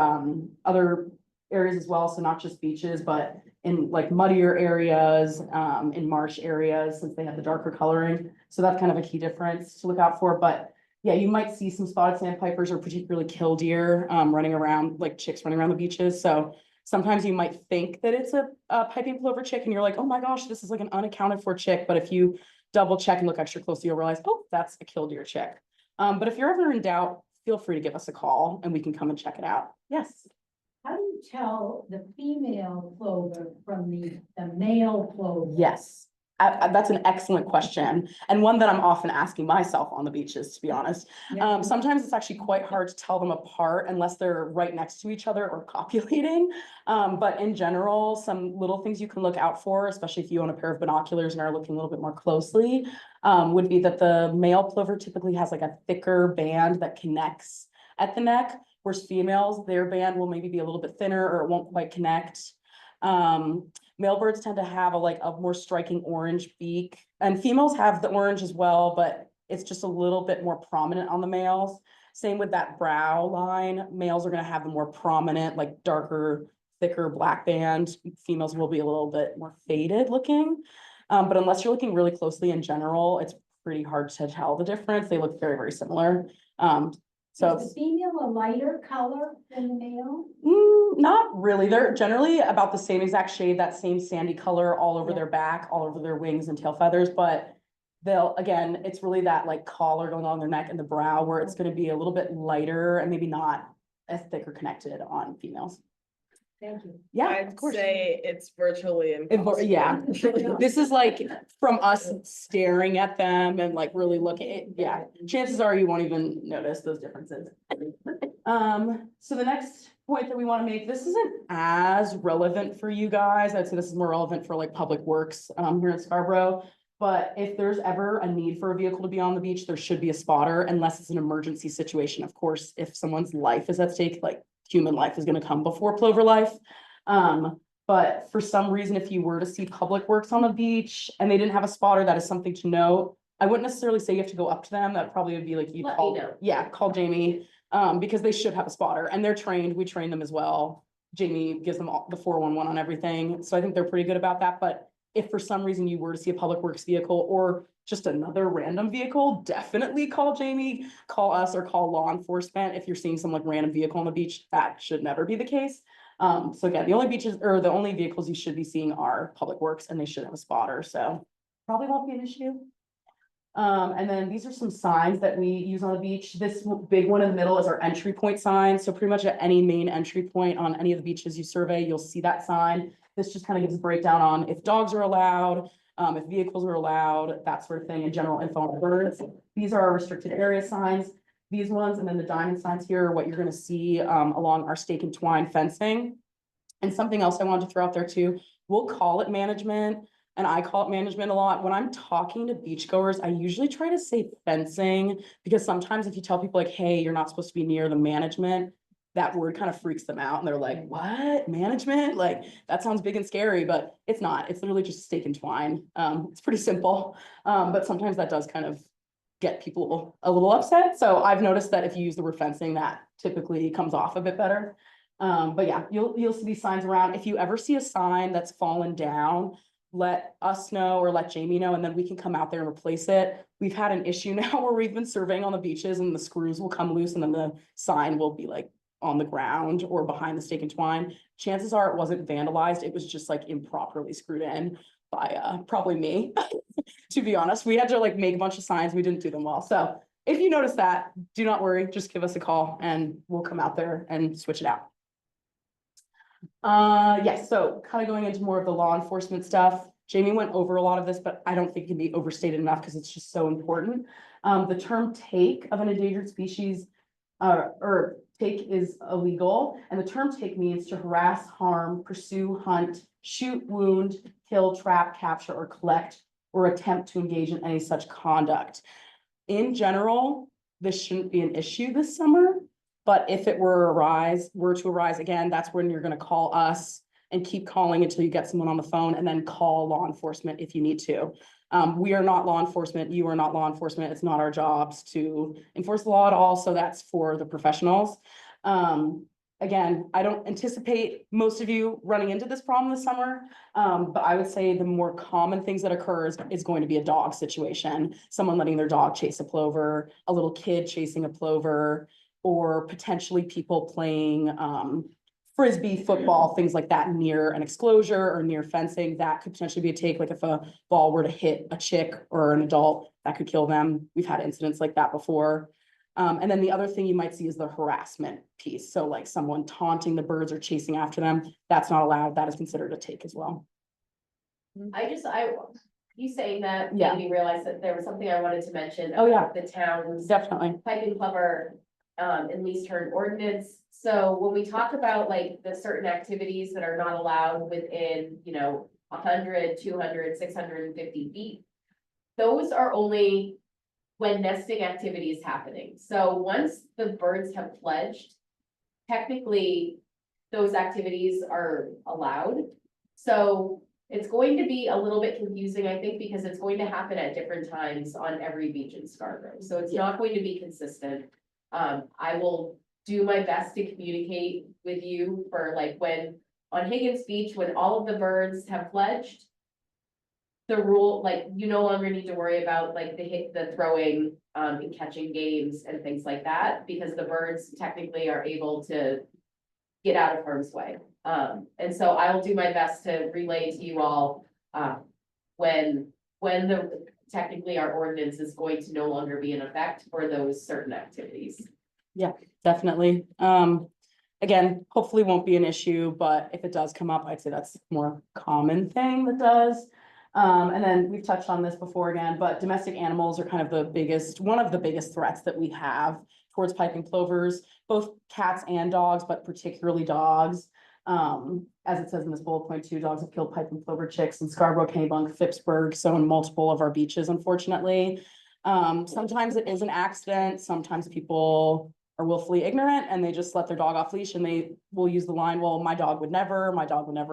other areas as well. So not just beaches, but in like muddier areas, in marsh areas, since they have the darker coloring. So that's kind of a key difference to look out for. But yeah, you might see some spotted sandpipers or particularly killdeer running around, like chicks running around the beaches. So sometimes you might think that it's a piping plover chick and you're like, oh my gosh, this is like an unaccounted for chick. But if you double check and look extra closely, you'll realize, oh, that's a killdeer chick. But if you're ever in doubt, feel free to give us a call and we can come and check it out. Yes. How do you tell the female plover from the male plover? Yes, that's an excellent question, and one that I'm often asking myself on the beaches, to be honest. Yeah. Sometimes it's actually quite hard to tell them apart unless they're right next to each other or copulating. But in general, some little things you can look out for, especially if you own a pair of binoculars and are looking a little bit more closely, would be that the male plover typically has like a thicker band that connects at the neck, whereas females, their band will maybe be a little bit thinner or it won't quite connect. Male birds tend to have a more striking orange beak, and females have the orange as well, but it's just a little bit more prominent on the males. Same with that brow line. Males are going to have the more prominent, like darker, thicker black band. Females will be a little bit more faded looking. But unless you're looking really closely in general, it's pretty hard to tell the difference. They look very, very similar. So Is the female a lighter color than the male? not really. They're generally about the same exact shade, that same sandy color all over Yeah. their back, all over their wings and tail feathers, but again, it's really that like collar going on their neck and the brow where it's going to be a little bit lighter and maybe not as thick or connected on females. Thank you. Yeah, I'd of course. say it's virtually impossible. Yeah, this is like from us staring at them and like really looking, yeah, chances are you won't even notice those differences. So the next point that we want to make, this isn't as relevant for you guys. I'd say this is more relevant for like public works here in Scarborough. But if there's ever a need for a vehicle to be on the beach, there should be a spotter unless it's an emergency situation. Of course, if someone's life is at stake, like human life is going to come before plover life. But for some reason, if you were to see public works on the beach and they didn't have a spotter, that is something to note. I wouldn't necessarily say you have to go up to them. That probably would be like you Let me call, know. yeah, call Jamie, because they should have a spotter and they're trained. We train them as well. Jamie gives them all the 411 on everything. So I think they're pretty good about that. But if for some reason you were to see a public works vehicle or just another random vehicle, definitely call Jamie, call us, or call law enforcement. If you're seeing some like random vehicle on the beach, that should never be the case. So again, the only beaches or the only vehicles you should be seeing are public works and they should have a spotter. So probably won't be an issue. And then these are some signs that we use on the beach. This big one in the middle is our entry point sign. So pretty much at any main entry point on any of the beaches you survey, you'll see that sign. This just kind of gives a breakdown on if dogs are allowed, if vehicles are allowed, that sort of thing, and general info on birds. These are our restricted area signs. These ones, and then the diamond signs here are what you're going to see along our stake and twine fencing. And something else I wanted to throw out there too, we'll call it management. And I call it management a lot. When I'm talking to beachgoers, I usually try to say fencing because sometimes if you tell people like, hey, you're not supposed to be near the management, that word kind of freaks them out and they're like, what, management? Like, that sounds big and scary, but it's not. It's literally just stake and twine. It's pretty simple, but sometimes that does kind of get people a little upset. So I've noticed that if you use the word fencing, that typically comes off a bit better. But yeah, you'll see these signs around. If you ever see a sign that's fallen down, let us know or let Jamie know, and then we can come out there and replace it. We've had an issue now where we've been surveying on the beaches and the screws will come loose and then the sign will be like on the ground or behind the stake and twine. Chances are it wasn't vandalized. It was just like improperly screwed in by probably me, to be honest. We had to like make a bunch of signs. We didn't do them well. So if you notice that, do not worry, just give us a call and we'll come out there and switch it out. Yes, so kind of going into more of the law enforcement stuff. Jamie went over a lot of this, but I don't think it can be overstated enough because it's just so important. The term take of an endangered species, or take is illegal, and the term take means to harass, harm, pursue, hunt, shoot, wound, kill, trap, capture, or collect, or attempt to engage in any such conduct. In general, this shouldn't be an issue this summer, but if it were to arise again, that's when you're gonna call us and keep calling until you get someone on the phone and then call law enforcement if you need to. We are not law enforcement, you are not law enforcement, it's not our jobs to enforce the law at all, so that's for the professionals. Again, I don't anticipate most of you running into this problem this summer, but I would say the more common things that occur is going to be a dog situation. Someone letting their dog chase a plover, a little kid chasing a plover, or potentially people playing Frisbee, football, things like that near an exclosure or near fencing. That could potentially be a take, like if a ball were to hit a chick or an adult, that could kill them. We've had incidents like that before. And then the other thing you might see is the harassment piece. So like someone taunting the birds or chasing after them, that's not allowed. That is considered a take as well. You saying that Yeah. made me realize that there was something I wanted to mention. Oh, yeah. about The town's Definitely. piping cover, and lease turn ordinance. So when we talk about like the certain activities that are not allowed within, 100, 200, 650 feet. Those are only when nesting activity is happening. So once the birds have fledged, technically, those activities are allowed. So it's going to be a little bit confusing, I think, because it's going to happen at different times on every beach in Scarborough. So it's not going to be consistent. I will do my best to communicate with you for like when on Higgins Beach, when all of the birds have fledged. The rule, like, you no longer need to worry about like the throwing, and catching games and things like that, because the birds technically are able to get out of harm's way. And so I will do my best to relay to you all, when technically our ordinance is going to no longer be in effect for those certain activities. Definitely. Again, hopefully won't be an issue, but if it does come up, I'd say that's a more common thing that does. And then we've touched on this before again, but domestic animals are kind of one of the biggest threats that we have towards piping plovers, both cats and dogs, but particularly dogs. As it says in this bullet point too, dogs have killed piping plover chicks in Scarborough, Kennebunk, Phippsburg, so in multiple of our beaches, unfortunately. Sometimes it is an accident, sometimes people are willfully ignorant and they just let their dog off leash and they will use the line, well, my dog would never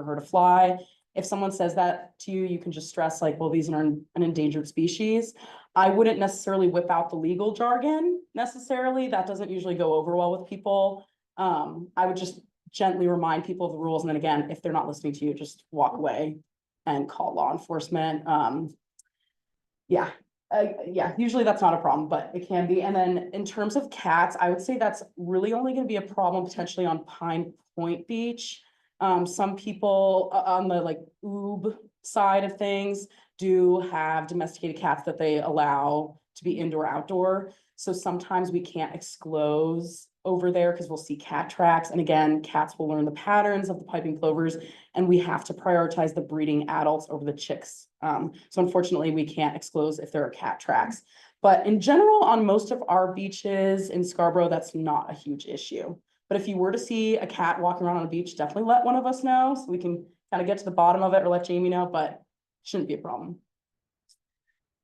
hurt a fly. If someone says that to you, you can just stress like, well, these are an endangered species. I wouldn't necessarily whip out the legal jargon necessarily. That doesn't usually go over well with people. I would just gently remind people of the rules. And then again, if they're not listening to you, just walk away and call law enforcement. Yeah, usually that's not a problem, but it can be. And then in terms of cats, I would say that's really only going to be a problem potentially on Pine Point Beach. Some people on the like oob side of things do have domesticated cats that they allow to be indoor, outdoor. So sometimes we can't exclose over there because we'll see cat tracks. And again, cats will learn the patterns of the piping plovers and we have to prioritize the breeding adults over the chicks. So unfortunately we can't exclose if there are cat tracks. But in general, on most of our beaches in Scarborough, that's not a huge issue. But if you were to see a cat walking around on a beach, definitely let one of us know so we can kind of get to the bottom of it or let Jamie know, but shouldn't be a problem.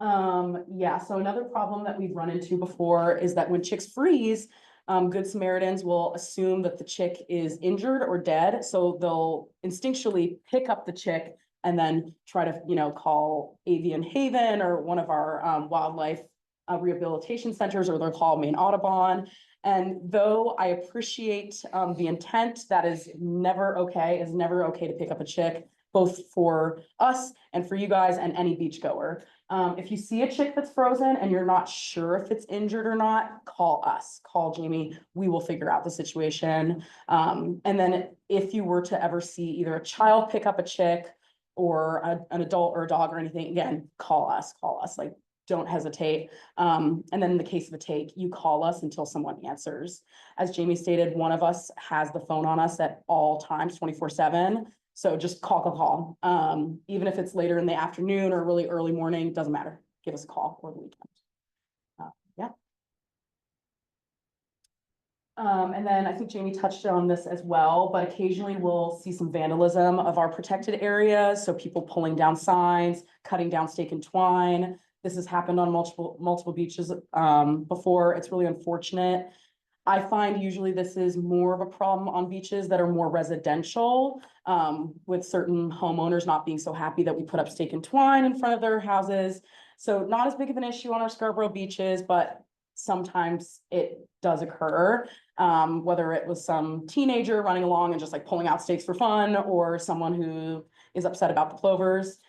Yeah, so another problem that we've run into before is that when chicks freeze, Good Samaritans will assume that the chick is injured or dead. So they'll instinctually pick up the chick and then try to, call Avian Haven or one of our wildlife rehabilitation centers, or they'll call Maine Audubon. And though I appreciate the intent, that is never okay. It's never okay to pick up a chick, both for us and for you guys and any beachgoer. If you see a chick that's frozen and you're not sure if it's injured or not, call us, call Jamie. We will figure out the situation. And then if you were to ever see either a child pick up a chick or an adult or a dog or anything, again, call us. Like, don't hesitate. And then in the case of a take, you call us until someone answers. As Jamie stated, one of us has the phone on us at all times, 24/7. So just call. Even if it's later in the afternoon or really early morning, doesn't matter. Give us a call or the weekend. Yeah. And then I think Jamie touched on this as well, but occasionally we'll see some vandalism of our protected areas. So people pulling down signs, cutting down stake and twine. This has happened on multiple beaches before. It's really unfortunate. I find usually this is more of a problem on beaches that are more residential, with certain homeowners not being so happy that we put up stake and twine in front of their houses. So not as big of an issue on our Scarborough beaches, but sometimes it does occur. Whether it was some teenager running along and just like pulling out stakes for fun, or someone who is upset about the plovers.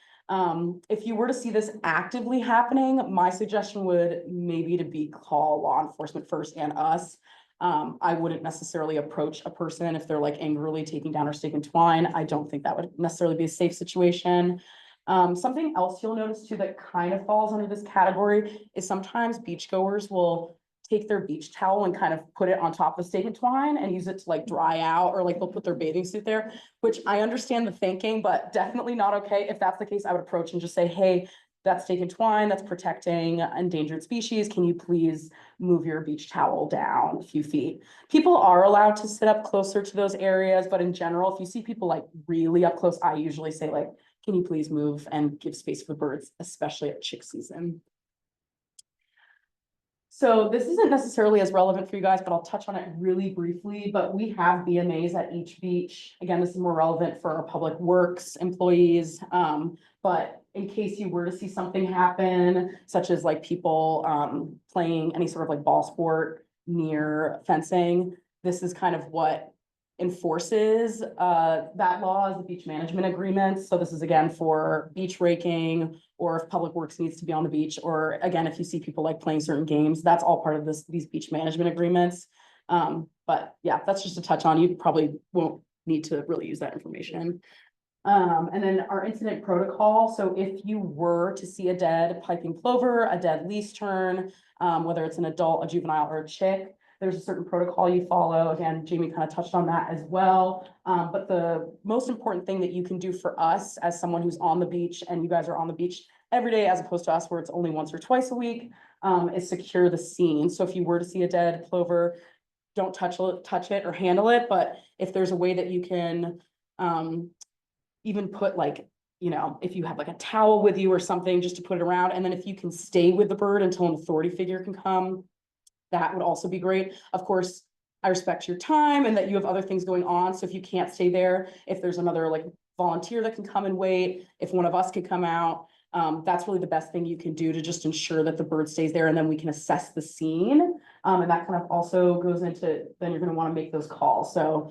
If you were to see this actively happening, my suggestion would maybe to be call law enforcement first and us. I wouldn't necessarily approach a person if they're like angrily taking down our stake and twine. I don't think that would necessarily be a safe situation. Something else you'll notice too that kind of falls under this category is sometimes beachgoers will take their beach towel and kind of put it on top of the stake and twine and use it to like dry out, or like they'll put their bathing suit there, which I understand the thinking, but definitely not okay. If that's the case, I would approach and just say, hey, that's stake and twine, that's protecting endangered species. Can you please move your beach towel down a few feet? People are allowed to sit up closer to those areas, but in general, if you see people like really up close, I usually say like, can you please move and give space for birds, especially at chick season? So this isn't necessarily as relevant for you guys, but I'll touch on it really briefly, but we have BMAs at each beach. Again, this is more relevant for our public works employees. But in case you were to see something happen, such as like people playing any sort of like ball sport near fencing, this is kind of what enforces that law is the beach management agreement. So this is again for beach raking, or if public works needs to be on the beach, or again, if you see people like playing certain games, that's all part of these beach management agreements. But yeah, that's just a touch on. You probably won't need to really use that information. And then our incident protocol. So if you were to see a dead piping plover, a dead least tern, whether it's an adult, a juvenile, or a chick, there's a certain protocol you follow. Again, Jamie kind of touched on that as well. But the most important thing that you can do for us as someone who's on the beach, and you guys are on the beach every day, as opposed to us where it's only once or twice a week, is secure the scene. So if you were to see a dead plover, don't touch it or handle it. But if there's a way that you can even put like, you know, if you have like a towel with you or something, just to put it around. And then if you can stay with the bird until an authority figure can come, that would also be great. Of course, I respect your time and that you have other things going on. So if you can't stay there, if there's another like volunteer that can come and wait, if one of us could come out, that's really the best thing you can do to just ensure that the bird stays there, and then we can assess the scene. And that kind of also goes into, then you're going to want to make those calls. So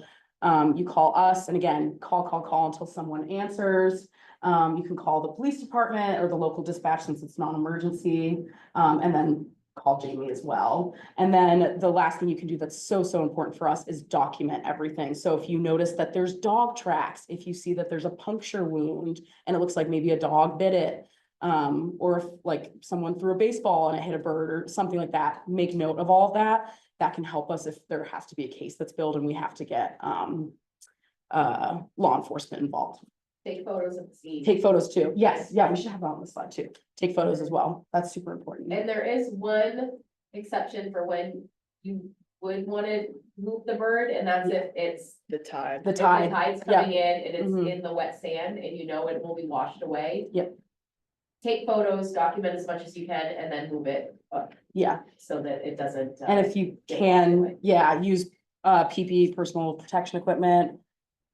you call us, and again, call until someone answers. You can call the police department or the local dispatch since it's non-emergency, and then call Jamie as well. And then the last thing you can do that's so important for us is document everything. So if you notice that there's dog tracks, if you see that there's a puncture wound and it looks like maybe a dog bit it, or if like someone threw a baseball and it hit a bird or something like that, make note of all of that. That can help us if there has to be a case that's billed and we have to get law enforcement involved. Take photos of the scene. Take photos too. Yes, yeah, we should have that on the slide too. Take photos as well. That's super important. And there is one exception for when you would want to move the bird, and that's if it's The tide. if The tide. tide's Yeah. coming in and it's Mhm. in the wet sand and you know it will be washed away. Yep. Take photos, document as much as you can, and then move it up Yeah, so that it doesn't. and if you get washed can, away. yeah, use PPE, personal protection equipment.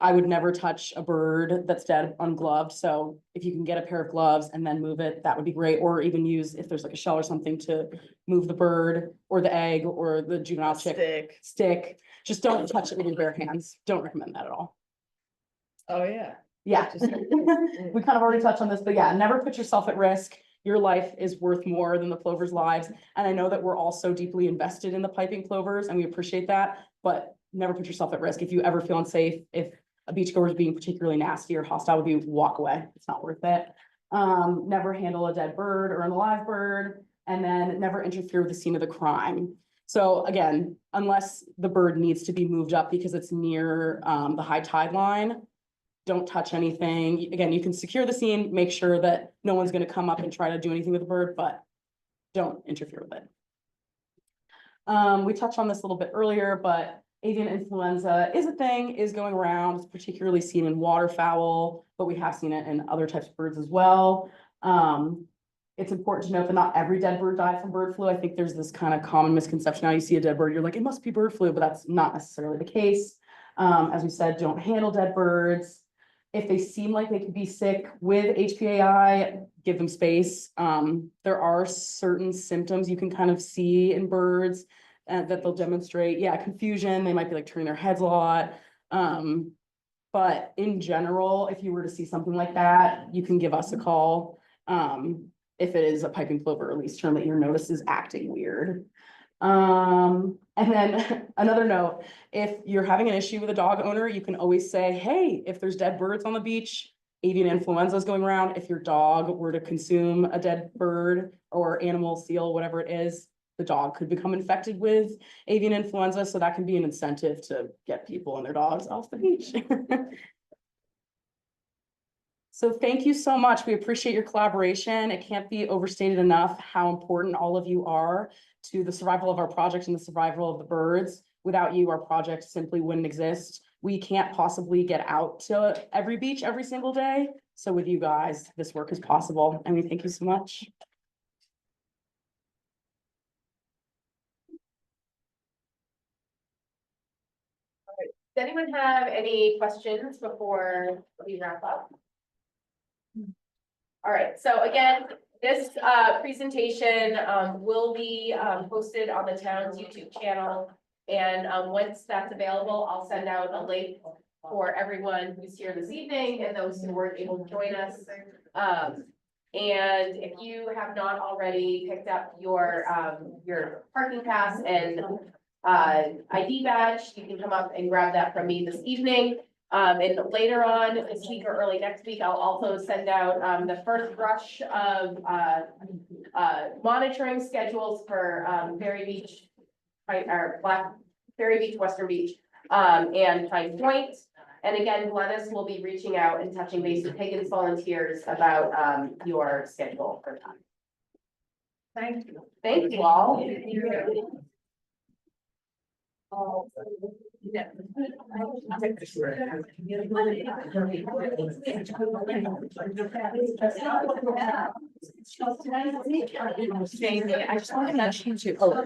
I would never touch a bird that's dead ungloved, so if you can get a pair of gloves and then move it, that would be great. Or even use, if there's like a shell or something, to move the bird or the egg or the juvenile chick. Stick. Just don't touch it with your bare hands. Don't recommend that at all. Oh, yeah. Yeah, we kind of already touched on this, but yeah, never put yourself at risk. Your life is worth more than the plovers' lives. And I know that we're all so deeply invested in the piping plovers and we appreciate that, but never put yourself at risk. If you ever feel unsafe, if a beachgoer is being particularly nasty or hostile with you, walk away. It's not worth it. never handle a dead bird or an alive bird, and then never interfere with the scene of the crime. So again, unless the bird needs to be moved up because it's near the high tide line, don't touch anything. Again, you can secure the scene, make sure that no one's gonna come up and try to do anything with the bird, but don't interfere with it. We touched on this a little bit earlier, but avian influenza is a thing, is going around. It's particularly seen in waterfowl, but we have seen it in other types of birds as well. It's important to note that not every dead bird died from bird flu. I think there's this kind of common misconception. Now you see a dead bird, you're like, it must be bird flu, but that's not necessarily the case. As we said, don't handle dead birds. If they seem like they could be sick with HPAI, give them space. There are certain symptoms you can kind of see in birds that they'll demonstrate. Yeah, confusion. They might be like turning their heads a lot. But in general, if you were to see something like that, you can give us a call. If it is a piping plover release term that your notice is acting weird. And then another note, if you're having an issue with a dog owner, you can always say, hey, if there's dead birds on the beach, avian influenza is going around. If your dog were to consume a dead bird or animal, seal, whatever it is, the dog could become infected with avian influenza. So that can be an incentive to get people and their dogs off the beach. So thank you so much. We appreciate your collaboration. It can't be overstated enough how important all of you are to the survival of our project and the survival of the birds. Without you, our project simply wouldn't exist. We can't possibly get out to every beach every single day. So with you guys, this work is possible. And we thank you so much. Does anyone have any questions before we wrap up? All right, so again, this presentation will be posted on the town's YouTube channel. And once that's available, I'll send out a link for everyone who's here this evening and those who weren't able to join us. And if you have not already picked up your parking pass and ID badge, you can come up and grab that from me this evening. And later on this week or early next week, I'll also send out the first rush of monitoring schedules for Ferry Beach, Ferry Beach, Western Beach, and Pine Point. And again, Glennis will be reaching out and touching base with Higgins volunteers about your schedule for time. Thank you. Thank you all. I just wanted to change it. Oh, yeah.